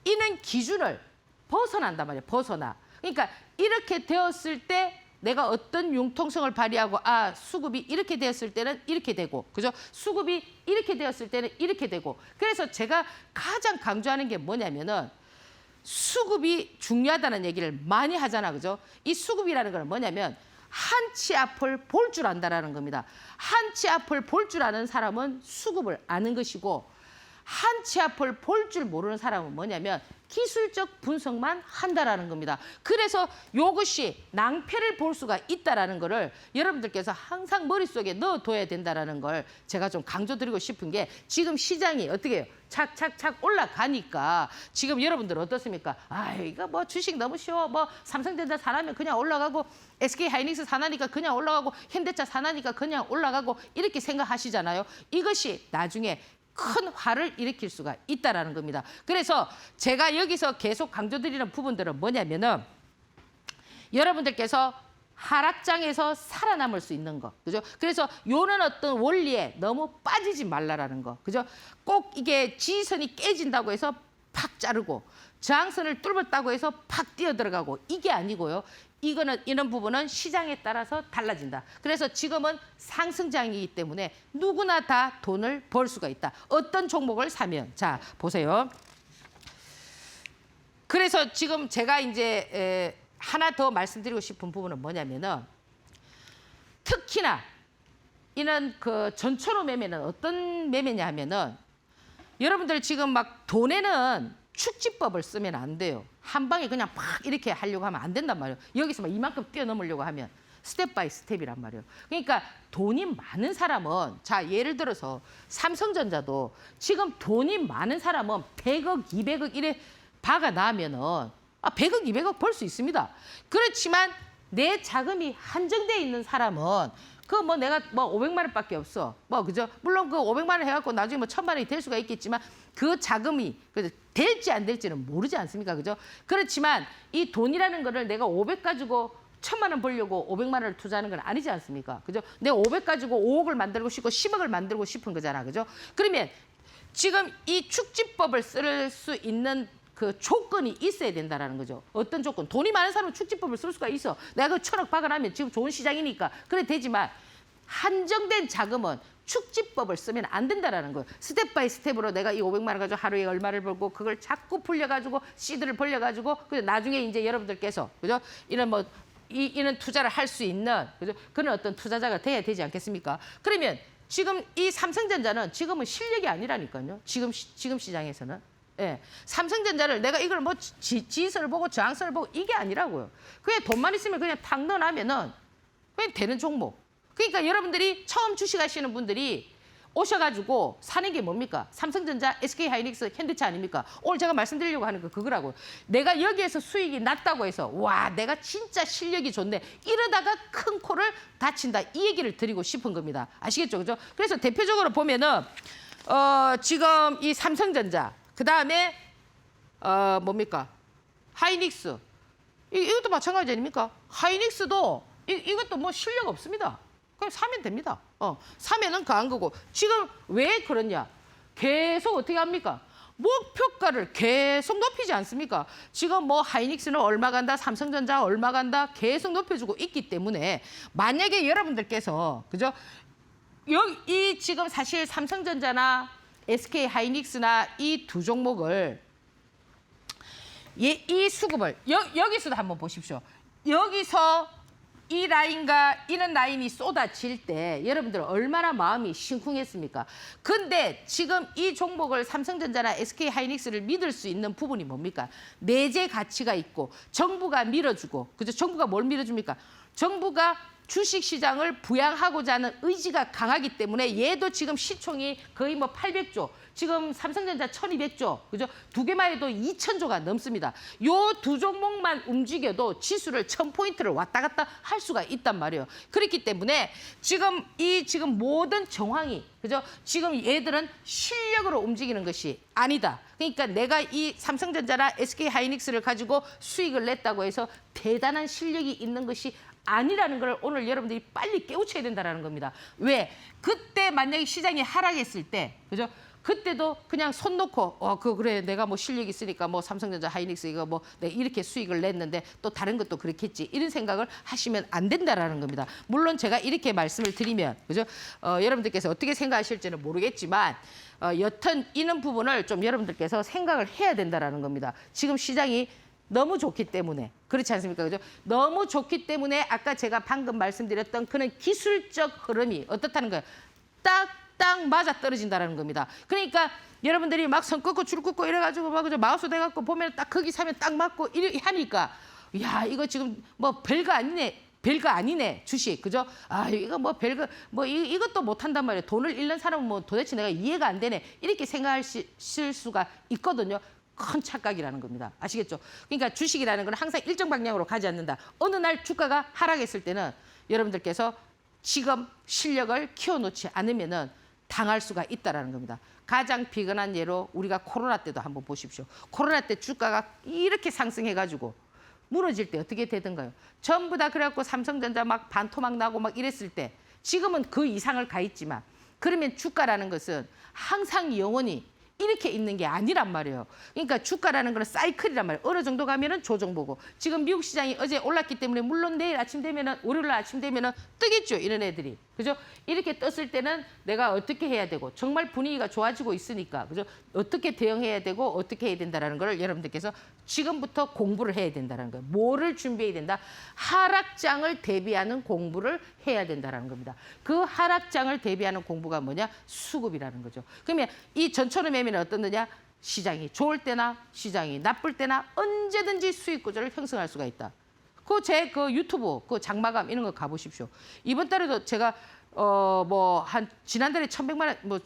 [SPEAKER 1] 이는 기준을 벗어난단 말이에요. 벗어나. 그러니까 이렇게 되었을 때 내가 어떤 융통성을 발휘하고 수급이 이렇게 되었을 때는 이렇게 되고 그죠? 수급이 이렇게 되었을 때는 이렇게 되고 그래서 제가 가장 강조하는 게 뭐냐면은 수급이 중요하다는 얘기를 많이 하잖아. 그죠? 이 수급이라는 건 뭐냐면 한 치 앞을 볼 줄 안다라는 겁니다. 한 치 앞을 볼 줄 아는 사람은 수급을 아는 것이고 한 치 앞을 볼 줄 모르는 사람은 뭐냐면 기술적 분석만 한다라는 겁니다. 그래서 이것이 낭패를 볼 수가 있다라는 거를 여러분들께서 항상 머릿속에 넣어둬야 된다라는 걸 제가 좀 강조드리고 싶은 게 지금 시장이 어떻게 해요? 착착착 올라가니까 지금 여러분들 어떻습니까? 이거 뭐 주식 너무 쉬워. 뭐 삼성전자 사나면 그냥 올라가고 SK하이닉스 사나니까 그냥 올라가고 현대차 사나니까 그냥 올라가고 이렇게 생각하시잖아요. 이것이 나중에 큰 화를 일으킬 수가 있다라는 겁니다. 그래서 제가 여기서 계속 강조드리는 부분들은 뭐냐면은 여러분들께서 하락장에서 살아남을 수 있는 거, 그죠? 그래서 요런 어떤 원리에 너무 빠지지 말라라는 거, 그죠? 꼭 이게 지지선이 깨진다고 해서 팍 자르고 저항선을 뚫었다고 해서 팍 뛰어 들어가고 이게 아니고요. 이런 부분은 시장에 따라서 달라진다. 그래서 지금은 상승장이기 때문에 누구나 다 돈을 벌 수가 있다. 어떤 종목을 사면. 자, 보세요. 그래서 지금 제가 이제 하나 더 말씀드리고 싶은 부분은 뭐냐면은 특히나 이런 그 전천후 매매는 어떤 매매냐 하면은 여러분들 지금 막 돈에는 축지법을 쓰면 안 돼요. 한 방에 그냥 팍 이렇게 하려고 하면 안 된단 말이에요. 여기서 막 이만큼 뛰어넘으려고 하면 스텝 바이 스텝이란 말이에요. 그러니까 돈이 많은 사람은 자 예를 들어서 삼성전자도 지금 돈이 많은 사람은 100억, 200억 이래 박아 놔면은 100억, 200억 벌 수 있습니다. 그렇지만 내 자금이 한정돼 있는 사람은 내가 500만 원밖에 없어. 그죠? 물론 그 500만 원 해갖고 나중에 1000만 원이 될 수가 있겠지만 그 자금이 될지 안 될지는 모르지 않습니까? 그죠? 그렇지만 이 돈이라는 거를 내가 500 가지고 1000만 원 벌려고 500만 원을 투자하는 건 아니지 않습니까? 그죠? 내가 500 가지고 5억을 만들고 싶고 10억을 만들고 싶은 거잖아. 그죠? 그러면 지금 이 축지법을 쓸 수 있는 그 조건이 있어야 된다라는 거죠. 어떤 조건? 돈이 많은 사람은 축지법을 쓸 수가 있어. 내가 그 1000억 박아나면 지금 좋은 시장이니까 그래 되지만 한정된 자금은 축지법을 쓰면 안 된다라는 거예요. 스텝 바이 스텝으로 내가 이 500만 원 가지고 하루에 얼마를 벌고 그걸 자꾸 풀려가지고 시드를 벌려가지고 그래서 나중에 이제 여러분들께서 그죠? 이런 투자를 할 수 있는 그죠? 그런 어떤 투자자가 돼야 되지 않겠습니까? 그러면 지금 이 삼성전자는 지금은 실력이 아니라니까요. 지금 시장에서는. 예, 삼성전자를 내가 이걸 지지선을 보고 저항선을 보고 이게 아니라고요. 그냥 돈만 있으면 그냥 탁 넣어놔면은 그냥 되는 종목. 그러니까 여러분들이 처음 주식하시는 분들이 오셔가지고 사는 게 뭡니까? 삼성전자, SK하이닉스, 현대차 아닙니까? 오늘 제가 말씀드리려고 하는 거 그거라고. 내가 여기에서 수익이 낮다고 해서 와 내가 진짜 실력이 좋네. 이러다가 큰 코를 다친다. 이 얘기를 드리고 싶은 겁니다. 아시겠죠? 그죠? 그래서 대표적으로 보면은 지금 이 삼성전자 그다음에 뭡니까? 하이닉스. 이것도 마찬가지 아닙니까? 하이닉스도 이것도 뭐 실력 없습니다. 그냥 사면 됩니다. 사면은 강한 거고. 지금 왜 그러냐? 계속 어떻게 합니까? 목표가를 계속 높이지 않습니까? 지금 뭐 하이닉스는 얼마 간다, 삼성전자 얼마 간다 계속 높여주고 있기 때문에 만약에 여러분들께서 그죠? 이 지금 사실 삼성전자나 SK 하이닉스나 이 두 종목을 이 수급을 여기서도 한번 보십시오. 여기서 이 라인과 이런 라인이 쏟아질 때 여러분들 얼마나 마음이 심쿵했습니까? 근데 지금 이 종목을 삼성전자나 SK하이닉스를 믿을 수 있는 부분이 뭡니까? 내재 가치가 있고 정부가 밀어주고 그죠? 정부가 뭘 밀어줍니까? 정부가 주식시장을 부양하고자 하는 의지가 강하기 때문에 얘도 지금 시총이 거의 뭐 800조, 지금 삼성전자 1200조, 그죠? 두 개만 해도 2000조가 넘습니다. 요 두 종목만 움직여도 지수를 1000포인트를 왔다 갔다 할 수가 있단 말이에요. 그렇기 때문에 지금 모든 정황이, 그죠? 지금 얘들은 실력으로 움직이는 것이 아니다. 그러니까 내가 이 삼성전자나 SK하이닉스를 가지고 수익을 냈다고 해서 대단한 실력이 있는 것이 아니라는 걸 오늘 여러분들이 빨리 깨우쳐야 된다는 겁니다. 왜? 그때 만약에 시장이 하락했을 때, 그죠? 그때도 그냥 손 놓고 그래 내가 뭐 실력 있으니까 뭐 삼성전자 하이닉스 이거 뭐 내가 이렇게 수익을 냈는데 또 다른 것도 그렇겠지 이런 생각을 하시면 안 된다라는 겁니다. 물론 제가 이렇게 말씀을 드리면 그죠? 여러분들께서 어떻게 생각하실지는 모르겠지만 여튼 이런 부분을 좀 여러분들께서 생각을 해야 된다라는 겁니다. 지금 시장이 너무 좋기 때문에 그렇지 않습니까? 그죠? 너무 좋기 때문에 아까 제가 방금 말씀드렸던 그런 기술적 흐름이 어떻다는 거예요? 딱 맞아 떨어진다는 겁니다. 그러니까 여러분들이 막 선 긋고 줄 긋고 이래가지고 막 그죠? 마우스 대갖고 보면 딱 거기 사면 딱 맞고 이래 하니까 야 이거 지금 뭐 별거 아니네 주식 그죠? 아 이거 뭐 별거 뭐 이것도 못한단 말이에요. 돈을 잃는 사람은 뭐 도대체 내가 이해가 안 되네 이렇게 생각하실 수가 있거든요. 큰 착각이라는 겁니다. 아시겠죠? 그러니까 주식이라는 건 항상 일정 방향으로 가지 않는다. 어느 날 주가가 하락했을 때는 여러분들께서 지금 실력을 키워놓지 않으면은 당할 수가 있다라는 겁니다. 가장 비근한 예로 우리가 코로나 때도 한번 보십시오. 코로나 때 주가가 이렇게 상승해가지고 무너질 때 어떻게 되던가요? 전부 다 그래갖고 삼성전자 막 반토막 나고 막 이랬을 때 지금은 그 이상을 가 있지만 그러면 주가라는 것은 항상 영원히 이렇게 있는 게 아니란 말이에요. 그러니까 주가라는 건 사이클이란 말이에요. 어느 정도 가면은 조정 보고. 지금 미국 시장이 어제 올랐기 때문에 물론 내일 아침 되면은 월요일 아침 되면은 뜨겠죠. 이런 애들이. 그죠? 이렇게 떴을 때는 내가 어떻게 해야 되고 정말 분위기가 좋아지고 있으니까. 그죠? 어떻게 대응해야 되고 어떻게 해야 된다라는 걸 여러분들께서 지금부터 공부를 해야 된다는 거예요. 뭐를 준비해야 된다? 하락장을 대비하는 공부를 해야 된다는 겁니다. 그 하락장을 대비하는 공부가 뭐냐? 수급이라는 거죠. 그러면 이 전천후 매매는 어떻느냐? 시장이 좋을 때나 시장이 나쁠 때나 언제든지 수익 구조를 형성할 수가 있다. 제 유튜브 장마감 이런 거 가보십시오. 이번 달에도 제가 뭐 한 지난달에 1,100만 원 뭐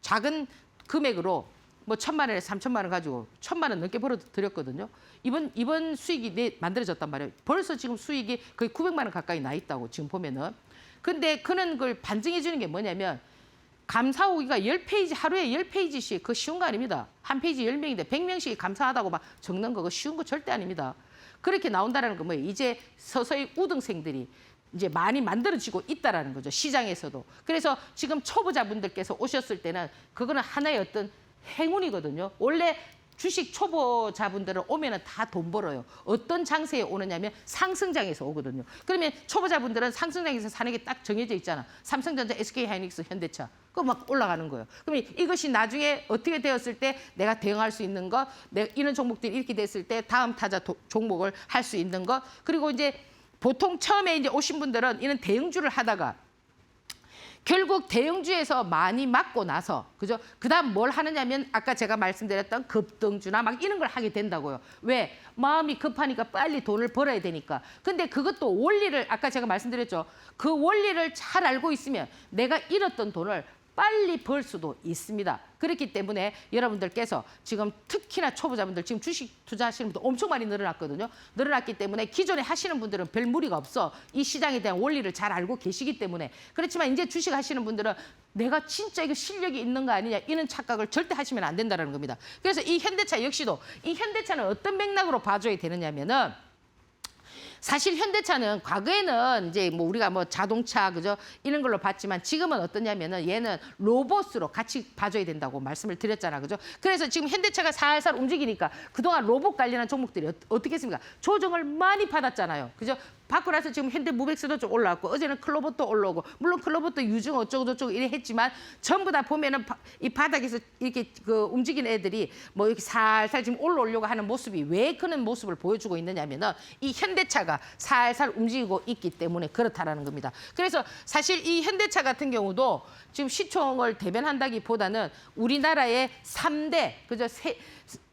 [SPEAKER 1] 작은 금액으로 뭐 1,000만 원에 3,000만 원 가지고 1,000만 원 넘게 벌어 드렸거든요. 이번 수익이 만들어졌단 말이에요. 벌써 지금 수익이 거의 900만 원 가까이 나 있다고 지금 보면은. 근데 그런 걸 반증해 주는 게 뭐냐면 감사 후기가 10페이지 하루에 10페이지씩 그거 쉬운 거 아닙니다. 한 페이지 10명인데 100명씩 감사하다고 막 적는 거 그거 쉬운 거 절대 아닙니다. 그렇게 나온다는 건 뭐예요? 이제 서서히 우등생들이 이제 많이 만들어지고 있다라는 거죠. 시장에서도. 그래서 지금 초보자분들께서 오셨을 때는 그거는 하나의 어떤 행운이거든요. 원래 주식 초보자분들은 오면은 다 돈 벌어요. 어떤 장세에 오느냐면 상승장에서 오거든요. 그러면 초보자분들은 상승장에서 사는 게 딱 정해져 있잖아. 삼성전자, SK하이닉스, 현대차. 그거 막 올라가는 거예요. 그러면 이것이 나중에 어떻게 되었을 때 내가 대응할 수 있는 것, 이런 종목들이 이렇게 됐을 때 다음 타자 종목을 할 수 있는 것, 그리고 이제 보통 처음에 이제 오신 분들은 이런 대응주를 하다가 결국 대형주에서 많이 맞고 나서 그죠? 그다음 뭘 하느냐면 아까 제가 말씀드렸던 급등주나 막 이런 걸 하게 된다고요. 왜? 마음이 급하니까 빨리 돈을 벌어야 되니까. 근데 그것도 원리를 아까 제가 말씀드렸죠. 그 원리를 잘 알고 있으면 내가 잃었던 돈을 빨리 벌 수도 있습니다. 그렇기 때문에 여러분들께서 지금 특히나 초보자분들 지금 주식 투자하시는 분들 엄청 많이 늘어났거든요. 늘어났기 때문에 기존에 하시는 분들은 별 무리가 없어. 이 시장에 대한 원리를 잘 알고 계시기 때문에. 그렇지만 이제 주식 하시는 분들은 내가 진짜 이거 실력이 있는 거 아니냐 이런 착각을 절대 하시면 안 된다는 겁니다. 그래서 이 현대차 역시도 이 현대차는 어떤 맥락으로 봐줘야 되느냐면은 사실 현대차는 과거에는 이제 뭐 우리가 뭐 자동차 그죠 이런 걸로 봤지만 지금은 어떠냐면은 얘는 로봇으로 같이 봐줘야 된다고 말씀을 드렸잖아 그죠. 그래서 지금 현대차가 살살 움직이니까 그동안 로봇 관련한 종목들이 어떻게 했습니까? 조정을 많이 받았잖아요 그죠. 받고 나서 지금 현대무백스도 좀 올라왔고 어제는 클로버도 올라오고 물론 클로버도 유증 어쩌고 저쩌고 이래 했지만 전부 다 보면은 이 바닥에서 이렇게 그 움직이는 애들이 뭐 이렇게 살살 지금 올라오려고 하는 모습이 왜 그런 모습을 보여주고 있느냐면은 이 현대차가 살살 움직이고 있기 때문에 그렇다라는 겁니다. 그래서 사실 이 현대차 같은 경우도 지금 시총을 대변한다기보다는 우리나라의 3대 그죠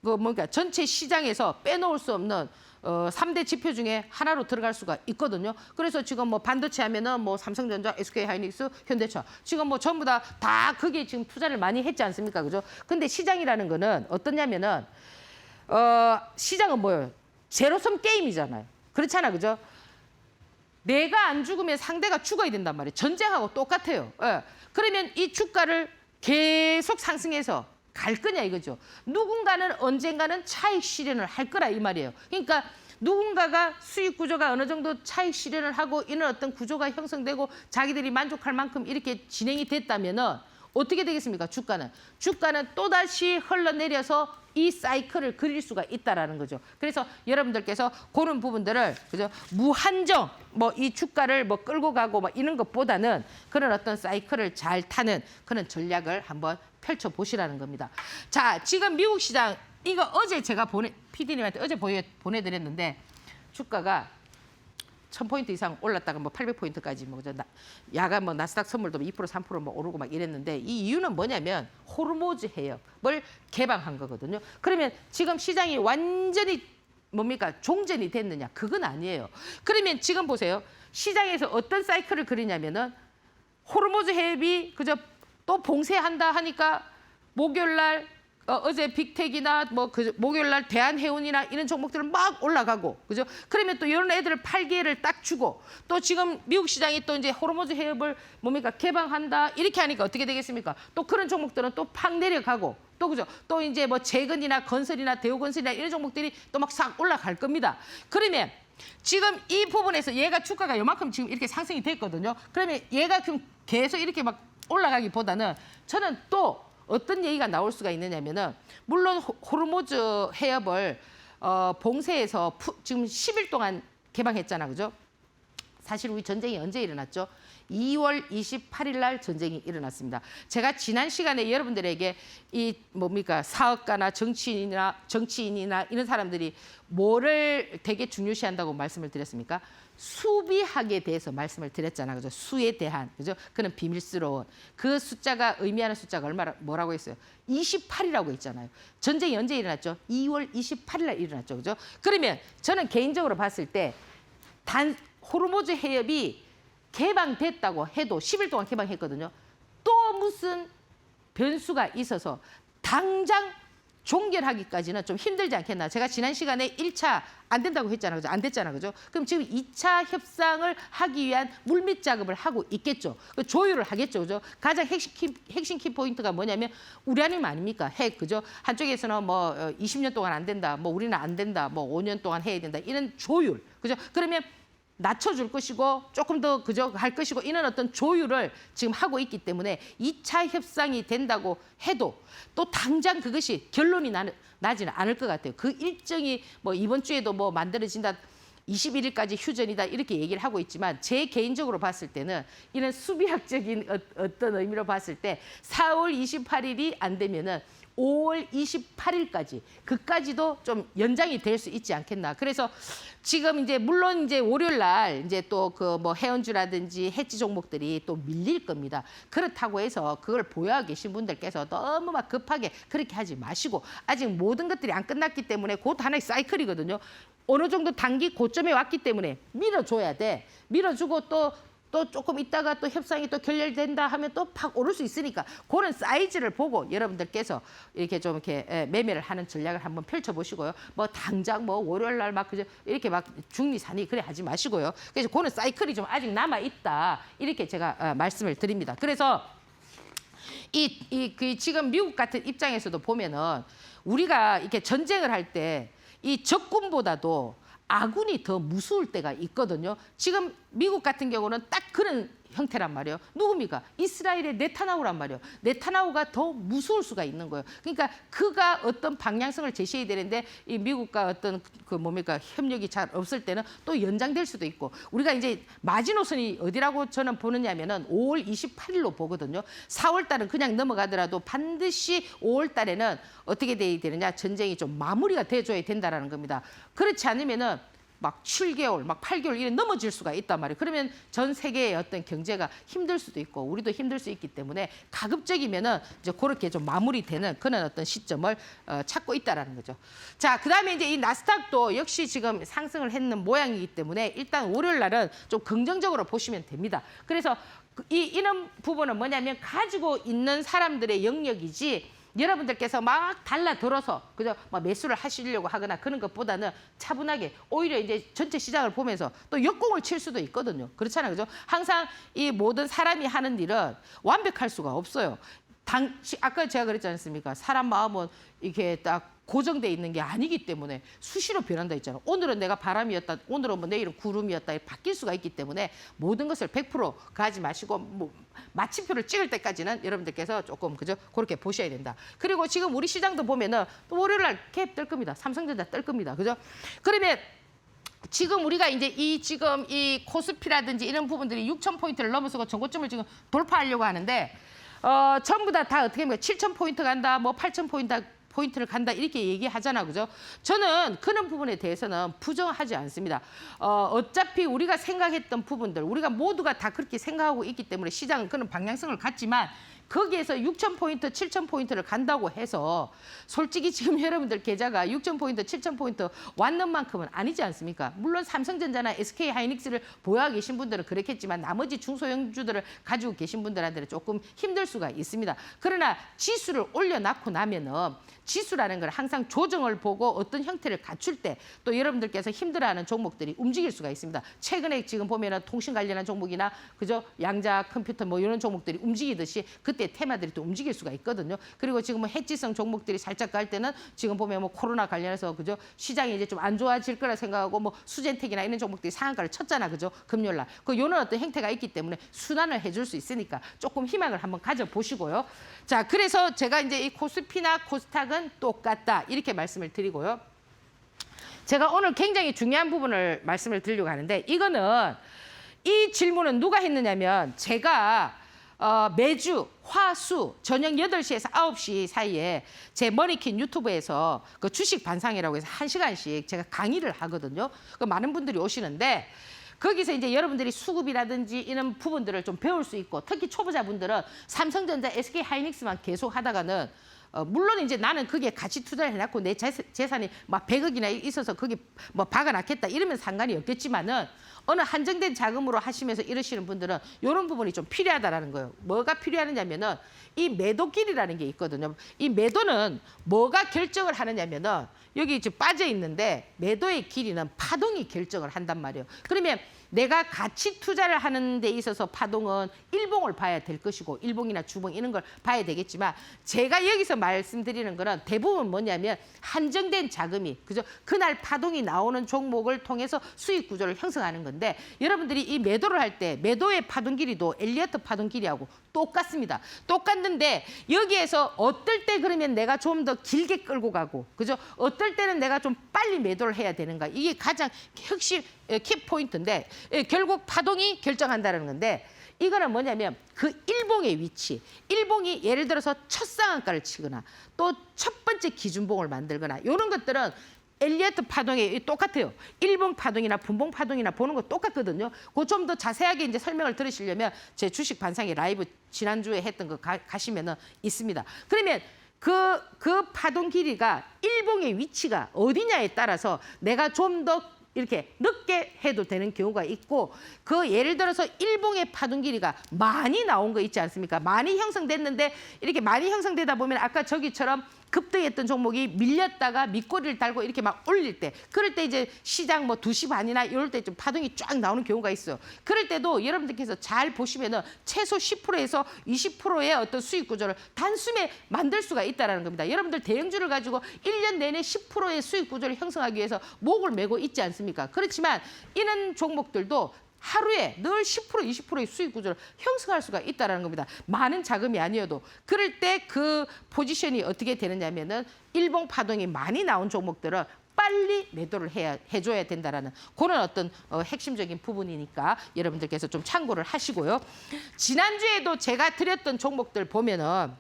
[SPEAKER 1] 뭔가 전체 시장에서 빼놓을 수 없는 3대 지표 중에 하나로 들어갈 수가 있거든요. 그래서 지금 뭐 반도체 하면은 뭐 삼성전자, SK하이닉스, 현대차 지금 뭐 전부 다 거기에 지금 투자를 많이 했지 않습니까? 그죠? 근데 시장이라는 거는 어떠냐면은 시장은 뭐예요? 제로섬 게임이잖아요. 그렇잖아. 그죠? 내가 안 죽으면 상대가 죽어야 된단 말이에요. 전쟁하고 똑같아요. 예. 그러면 이 주가를 계속 상승해서 갈 거냐 이거죠. 누군가는 언젠가는 차익 실현을 할 거라 이 말이에요. 그러니까 누군가가 수익 구조가 어느 정도 차익 실현을 하고 이런 어떤 구조가 형성되고 자기들이 만족할 만큼 이렇게 진행이 됐다면은 어떻게 되겠습니까? 주가는 또다시 흘러내려서 이 사이클을 그릴 수가 있다라는 거죠. 그래서 여러분들께서 그런 부분들을 그죠 무한정 뭐 이 주가를 뭐 끌고 가고 뭐 이런 것보다는 그런 어떤 사이클을 잘 타는 그런 전략을 한번 펼쳐 보시라는 겁니다. 자, 지금 미국 시장 이거 어제 제가 PD님한테 어제 보내드렸는데 주가가 1000포인트 이상 올랐다가 뭐 800포인트까지 뭐 야간 뭐 나스닥 선물도 2% 3%뭐 오르고 막 이랬는데 이 이유는 뭐냐면 호르무즈 해협을 개방한 거거든요. 그러면 지금 시장이 완전히 뭡니까? 종전이 됐느냐? 그건 아니에요. 그러면 지금 보세요. 시장에서 어떤 사이클을 그리냐면은 호르무즈 해협이 그저 또 봉쇄한다 하니까 목요일 날 어제 빅텍이나 뭐 그 목요일 날 대한해운이나 이런 종목들은 막 올라가고 그죠? 그러면 또 이런 애들을 팔기회를 딱 주고 또 지금 미국 시장이 또 이제 호르무즈 해협을 뭡니까 개방한다 이렇게 하니까 어떻게 되겠습니까? 또 그런 종목들은 또 팍 내려가고 또 그죠? 또 이제 뭐 재건이나 건설이나 대우건설이나 이런 종목들이 또 막 싹 올라갈 겁니다. 그러면 지금 이 부분에서 얘가 주가가 요만큼 지금 이렇게 상승이 됐거든요. 그러면 얘가 그럼 계속 이렇게 막 올라가기보다는 저는 또 어떤 얘기가 나올 수가 있느냐면은 물론 호르무즈 해협을 봉쇄해서 지금 10일 동안 개방했잖아, 그죠? 사실 우리 전쟁이 언제 일어났죠? 2월 28일 날 전쟁이 일어났습니다. 제가 지난 시간에 여러분들에게 이 뭡니까 사업가나 정치인이나 이런 사람들이 뭐를 되게 중요시한다고 말씀을 드렸습니까? 수비학에 대해서 말씀을 드렸잖아, 그죠? 수에 대한, 그죠? 그는 비밀스러운 그 숫자가 의미하는 숫자가 뭐라고 했어요? 28이라고 했잖아요. 전쟁이 언제 일어났죠? 2월 28일 날 일어났죠, 그죠? 그러면 저는 개인적으로 봤을 때 호르무즈 해협이 개방됐다고 해도 10일 동안 개방했거든요. 또 무슨 변수가 있어서 당장 종결하기까지는 좀 힘들지 않겠나. 제가 지난 시간에 1차 안 된다고 했잖아요. 그죠? 안 됐잖아요. 그죠? 그럼 지금 2차 협상을 하기 위한 물밑 작업을 하고 있겠죠. 조율을 하겠죠. 그죠? 가장 핵심 키포인트가 뭐냐면 우라늄 아닙니까? 핵. 그죠? 한쪽에서는 뭐 20년 동안 안 된다. 뭐 우리는 안 된다. 뭐 5년 동안 해야 된다. 이런 조율. 그죠? 그러면 낮춰줄 것이고 조금 더 그저 할 것이고 이런 어떤 조율을 지금 하고 있기 때문에 2차 협상이 된다고 해도 또 당장 그것이 결론이 나지는 않을 것 같아요. 그 일정이 뭐 이번 주에도 뭐 만들어진다. 21일까지 휴전이다 이렇게 얘기를 하고 있지만 제 개인적으로 봤을 때는 이런 수비학적인 어떤 의미로 봤을 때 4월 28일이 안 되면은 5월 28일까지 그까지도 좀 연장이 될 수 있지 않겠나. 그래서 지금 이제 물론 이제 월요일 날 이제 또 그 뭐 해운주라든지 해지 종목들이 또 밀릴 겁니다. 그렇다고 해서 그걸 보유하고 계신 분들께서 너무 막 급하게 그렇게 하지 마시고 아직 모든 것들이 안 끝났기 때문에 곧 하나의 사이클이거든요. 어느 정도 단기 고점에 왔기 때문에 밀어줘야 돼. 밀어주고 또 조금 있다가 또 협상이 또 결렬된다 하면 또 팍 오를 수 있으니까 그런 사이즈를 보고 여러분들께서 이렇게 좀 이렇게 매매를 하는 전략을 한번 펼쳐보시고요. 뭐 당장 뭐 월요일 날 막 그저 이렇게 막 중리산이 그래 하지 마시고요. 그래서 그런 사이클이 좀 아직 남아 있다 이렇게 제가 말씀을 드립니다. 그래서 그 지금 미국 같은 입장에서도 보면은 우리가 이렇게 전쟁을 할 때 이 적군보다도 아군이 더 무서울 때가 있거든요. 지금 미국 같은 경우는 딱 그런 형태란 말이에요. 누굽니까? 이스라엘의 네타냐후란 말이에요. 네타냐후가 더 무서울 수가 있는 거예요. 그러니까 그가 어떤 방향성을 제시해야 되는데 이 미국과 어떤 그 뭡니까 협력이 잘 없을 때는 또 연장될 수도 있고 우리가 이제 마지노선이 어디라고 저는 보느냐면은 5월 28일로 보거든요. 4월 달은 그냥 넘어가더라도 반드시 5월 달에는 어떻게 돼야 되느냐 전쟁이 좀 마무리가 돼줘야 된다라는 겁니다. 그렇지 않으면은 막 7개월, 막 8개월 이래 넘어질 수가 있단 말이에요. 그러면 전 세계의 어떤 경제가 힘들 수도 있고 우리도 힘들 수 있기 때문에 가급적이면은 이제 그렇게 좀 마무리되는 그런 어떤 시점을 찾고 있다라는 거죠. 자, 그다음에 이제 이 나스닥도 역시 지금 상승을 했는 모양이기 때문에 일단 월요일 날은 좀 긍정적으로 보시면 됩니다. 그래서 이런 부분은 뭐냐면 가지고 있는 사람들의 영역이지 여러분들께서 막 달라들어서 그저 막 매수를 하시려고 하거나 그런 것보다는 차분하게 오히려 이제 전체 시장을 보면서 또 역공을 칠 수도 있거든요. 그렇잖아요. 그죠? 항상 이 모든 사람이 하는 일은 완벽할 수가 없어요. 아까 제가 그랬지 않습니까? 사람 마음은 이렇게 딱 고정돼 있는 게 아니기 때문에 수시로 변한다 했잖아요. 오늘은 내가 바람이었다, 오늘은 뭐 내일은 구름이었다 바뀔 수가 있기 때문에 모든 것을 100% 가지 마시고 뭐 마침표를 찍을 때까지는 여러분들께서 조금 그저 그렇게 보셔야 된다. 그리고 지금 우리 시장도 보면은 또 월요일 날 캡 뜰 겁니다. 삼성전자 뜰 겁니다. 그죠? 그러면 지금 우리가 이제 지금 이 코스피라든지 이런 부분들이 6,000포인트를 넘어서고 전고점을 지금 돌파하려고 하는데 전부 다 어떻게 합니까? 7,000포인트 간다, 뭐 8,000포인트를 간다 이렇게 얘기하잖아, 그죠? 저는 그런 부분에 대해서는 부정하지 않습니다. 어차피 우리가 생각했던 부분들, 우리가 모두가 다 그렇게 생각하고 있기 때문에 시장은 그런 방향성을 갖지만 거기에서 6,000포인트, 7,000포인트를 간다고 해서 솔직히 지금 여러분들 계좌가 6,000포인트, 7,000포인트 왔는 만큼은 아니지 않습니까? 물론 삼성전자나 SK하이닉스를 보유하고 계신 분들은 그렇겠지만 나머지 중소형주들을 가지고 계신 분들한테는 조금 힘들 수가 있습니다. 그러나 지수를 올려놓고 나면은 지수라는 걸 항상 조정을 보고 어떤 형태를 갖출 때 또 여러분들께서 힘들어하는 종목들이 움직일 수가 있습니다. 최근에 지금 보면은 통신 관련한 종목이나 그죠 양자 컴퓨터 뭐 이런 종목들이 움직이듯이 그때 테마들이 또 움직일 수가 있거든요. 그리고 지금 뭐 해지성 종목들이 살짝 갈 때는 지금 보면 뭐 코로나 관련해서 그죠 시장이 이제 좀 안 좋아질 거라 생각하고 뭐 수젠텍이나 이런 종목들이 상한가를 쳤잖아, 그죠 금요일 날. 요런 어떤 행태가 있기 때문에 순환을 해줄 수 있으니까 조금 희망을 한번 가져보시고요. 자, 그래서 제가 이제 이 코스피나 코스닥은 똑같다 이렇게 말씀을 드리고요. 제가 오늘 굉장히 중요한 부분을 말씀을 드리려고 하는데 이거는 이 질문은 누가 했느냐면 제가 매주 화수 저녁 8시에서 9시 사이에 제 머니킨 유튜브에서 그 주식 반상이라고 해서 1시간씩 제가 강의를 하거든요. 그 많은 분들이 오시는데 거기서 이제 여러분들이 수급이라든지 이런 부분들을 좀 배울 수 있고 특히 초보자분들은 삼성전자, SK하이닉스만 계속 하다가는 물론 이제 나는 그게 가치 투자를 해놨고 내 재산이 막 100억이나 있어서 거기 뭐 박아놨겠다 이러면 상관이 없겠지만은 어느 한정된 자금으로 하시면서 이러시는 분들은 이런 부분이 좀 필요하다라는 거예요. 뭐가 필요하냐면은 이 매도길이라는 게 있거든요. 이 매도는 뭐가 결정을 하느냐면은 여기 지금 빠져 있는데 매도의 길이는 파동이 결정을 한단 말이에요. 그러면 내가 가치 투자를 하는 데 있어서 파동은 일봉을 봐야 될 것이고 일봉이나 주봉 이런 걸 봐야 되겠지만 제가 여기서 말씀드리는 거는 대부분 뭐냐면 한정된 자금이 그죠? 그날 파동이 나오는 종목을 통해서 수익 구조를 형성하는 건데 여러분들이 이 매도를 할 때 매도의 파동 길이도 엘리어트 파동 길이하고 똑같습니다. 똑같는데 여기에서 어떨 때 그러면 내가 좀 더 길게 끌고 가고 그죠? 어떨 때는 내가 좀 빨리 매도를 해야 되는가 이게 가장 핵심 키포인트인데 결국 파동이 결정한다는 건데 이거는 뭐냐면 그 일봉의 위치, 일봉이 예를 들어서 첫 상한가를 치거나 또 첫 번째 기준봉을 만들거나 이런 것들은 엘리어트 파동이 똑같아요. 일봉 파동이나 분봉 파동이나 보는 거 똑같거든요. 그거 좀 더 자세하게 이제 설명을 들으시려면 제 주식 반상회 라이브 지난주에 했던 거 가시면은 있습니다. 그러면 그 파동 길이가 일봉의 위치가 어디냐에 따라서 내가 좀 더 이렇게 늦게 해도 되는 경우가 있고 그 예를 들어서 일봉의 파동 길이가 많이 나온 거 있지 않습니까? 많이 형성됐는데 이렇게 많이 형성되다 보면 아까 저기처럼 급등했던 종목이 밀렸다가 밑꼬리를 달고 이렇게 막 올릴 때 그럴 때 이제 시장 뭐 2시 반이나 이럴 때 좀 파동이 쫙 나오는 경우가 있어요. 그럴 때도 여러분들께서 잘 보시면은 최소 10%에서 20%의 어떤 수익 구조를 단숨에 만들 수가 있다는 겁니다. 여러분들 대형주를 가지고 1년 내내 10%의 수익 구조를 형성하기 위해서 목을 메고 있지 않습니까? 그렇지만 이런 종목들도 하루에 늘 10%, 20%의 수익 구조를 형성할 수가 있다는 겁니다. 많은 자금이 아니어도. 그럴 때 그 포지션이 어떻게 되느냐면은 일봉 파동이 많이 나온 종목들은 빨리 매도를 해줘야 된다라는 그런 어떤 핵심적인 부분이니까 여러분들께서 좀 참고를 하시고요. 지난주에도 제가 드렸던 종목들 보면은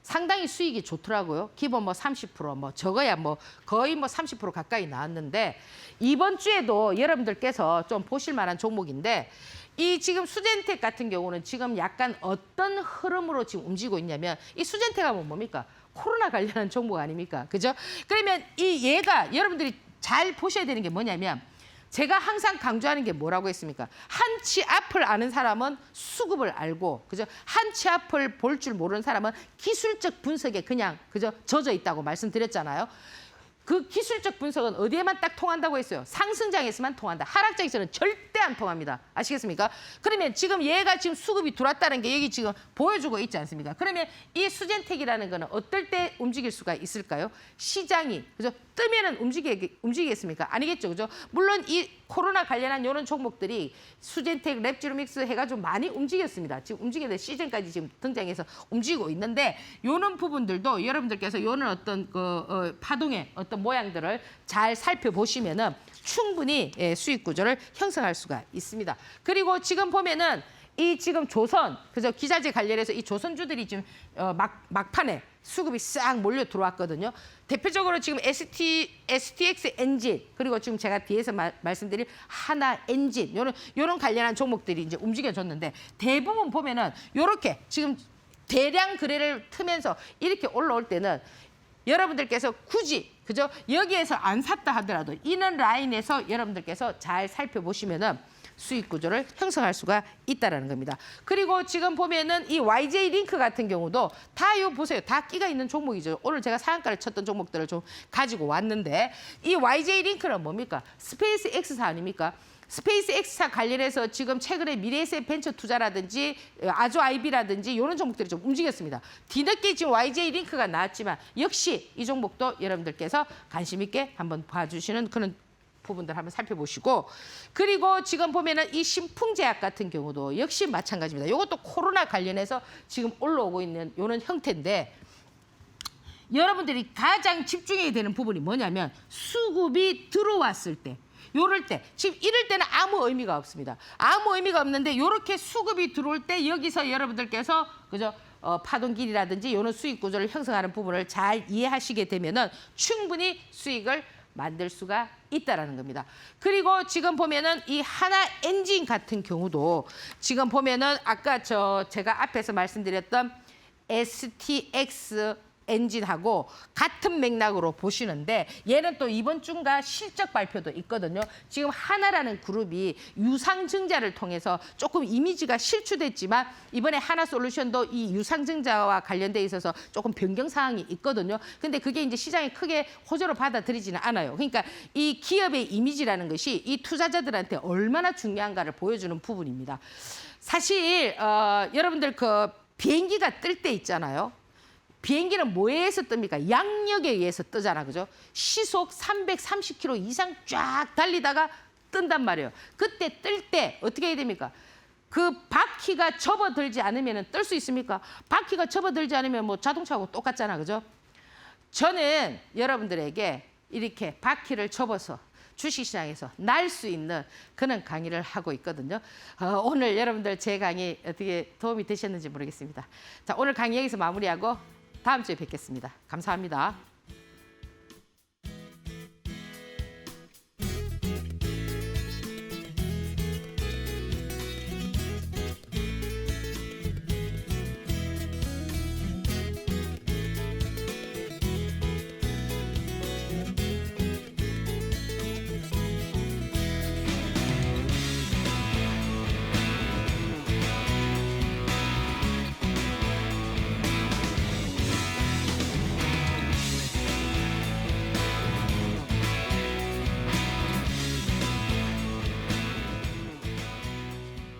[SPEAKER 1] 상당히 수익이 좋더라고요. 기본 뭐 30%, 뭐 적어야 뭐 거의 뭐 30% 가까이 나왔는데 이번 주에도 여러분들께서 좀 보실 만한 종목인데 이 지금 수젠텍 같은 경우는 지금 약간 어떤 흐름으로 지금 움직이고 있냐면 이 수젠텍 하면 뭡니까? 코로나 관련한 종목 아닙니까? 그죠? 그러면 이 얘가 여러분들이 잘 보셔야 되는 게 뭐냐면 제가 항상 강조하는 게 뭐라고 했습니까? 한치 앞을 아는 사람은 수급을 알고, 그죠? 한치 앞을 볼 줄 모르는 사람은 기술적 분석에 그냥 그죠? 젖어 있다고 말씀드렸잖아요. 그 기술적 분석은 어디에만 딱 통한다고 했어요? 상승장에서만 통한다. 하락장에서는 절대 안 통합니다. 아시겠습니까? 그러면 지금 얘가 지금 수급이 들어왔다는 게 여기 지금 보여주고 있지 않습니까? 그러면 이 수젠텍이라는 거는 어떨 때 움직일 수가 있을까요? 시장이 그죠? 뜨면은 움직이겠습니까? 아니겠죠, 그죠? 물론 이 코로나 관련한 이런 종목들이 수젠텍, 랩지로믹스 해가지고 많이 움직였습니다. 지금 움직이는 시즌까지 지금 등장해서 움직이고 있는데 이런 부분들도 여러분들께서 이런 어떤 파동의 어떤 모양들을 잘 살펴보시면은 충분히 수익 구조를 형성할 수가 있습니다. 그리고 지금 보면은 이 지금 조선, 그죠? 기자재 관련해서 이 조선주들이 지금 막판에 수급이 싹 몰려 들어왔거든요. 대표적으로 지금 STX 엔진 그리고 지금 제가 뒤에서 말씀드린 하나 엔진 요런 관련한 종목들이 이제 움직여줬는데 대부분 보면은 요렇게 지금 대량 거래를 트면서 이렇게 올라올 때는 여러분들께서 굳이 그죠? 여기에서 안 샀다 하더라도 이런 라인에서 여러분들께서 잘 살펴보시면은 수익 구조를 형성할 수가 있다라는 겁니다. 그리고 지금 보면은 이 YJ 링크 같은 경우도 다 이거 보세요. 다 끼가 있는 종목이죠. 오늘 제가 상한가를 쳤던 종목들을 좀 가지고 왔는데 이 YJ 링크는 뭡니까? 스페이스 X사 아닙니까? 스페이스 X사 관련해서 지금 최근에 미래에셋 벤처 투자라든지 아주 IB라든지 이런 종목들이 좀 움직였습니다. 뒤늦게 지금 YJ 링크가 나왔지만 역시 이 종목도 여러분들께서 관심 있게 한번 봐주시는 그런 부분들 한번 살펴보시고 그리고 지금 보면은 이 신풍제약 같은 경우도 역시 마찬가지입니다. 이것도 코로나 관련해서 지금 올라오고 있는 이런 형태인데 여러분들이 가장 집중해야 되는 부분이 뭐냐면 수급이 들어왔을 때 요럴 때 지금 이럴 때는 아무 의미가 없습니다. 아무 의미가 없는데 요렇게 수급이 들어올 때 여기서 여러분들께서 그죠? 파동 길이라든지 이런 수익 구조를 형성하는 부분을 잘 이해하시게 되면은 충분히 수익을 만들 수가 있다라는 겁니다. 그리고 지금 보면은 이 하나 엔진 같은 경우도 지금 보면은 아까 제가 앞에서 말씀드렸던 STX 엔진하고 같은 맥락으로 보시는데 얘는 또 이번 주인가 실적 발표도 있거든요. 지금 하나라는 그룹이 유상증자를 통해서 조금 이미지가 실추됐지만 이번에 하나솔루션도 이 유상증자와 관련돼 있어서 조금 변경 사항이 있거든요. 근데 그게 이제 시장이 크게 호조로 받아들이지는 않아요. 그러니까 이 기업의 이미지라는 것이 이 투자자들한테 얼마나 중요한가를 보여주는 부분입니다. 사실 여러분들 그 비행기가 뜰 때 있잖아요. 비행기는 뭐에 의해서 뜹니까? 양력에 의해서 뜨잖아, 그죠? 시속 330km 이상 쫙 달리다가 뜬단 말이에요. 그때 뜰 때 어떻게 해야 됩니까? 그 바퀴가 접어들지 않으면 뜰 수 있습니까? 바퀴가 접어들지 않으면 뭐 자동차하고 똑같잖아, 그죠? 저는 여러분들에게 이렇게 바퀴를 접어서 주식시장에서 날 수 있는 그런 강의를 하고 있거든요. 오늘 여러분들 제 강의 어떻게 도움이 되셨는지 모르겠습니다. 자, 오늘 강의 여기서 마무리하고 다음 주에 뵙겠습니다. 감사합니다.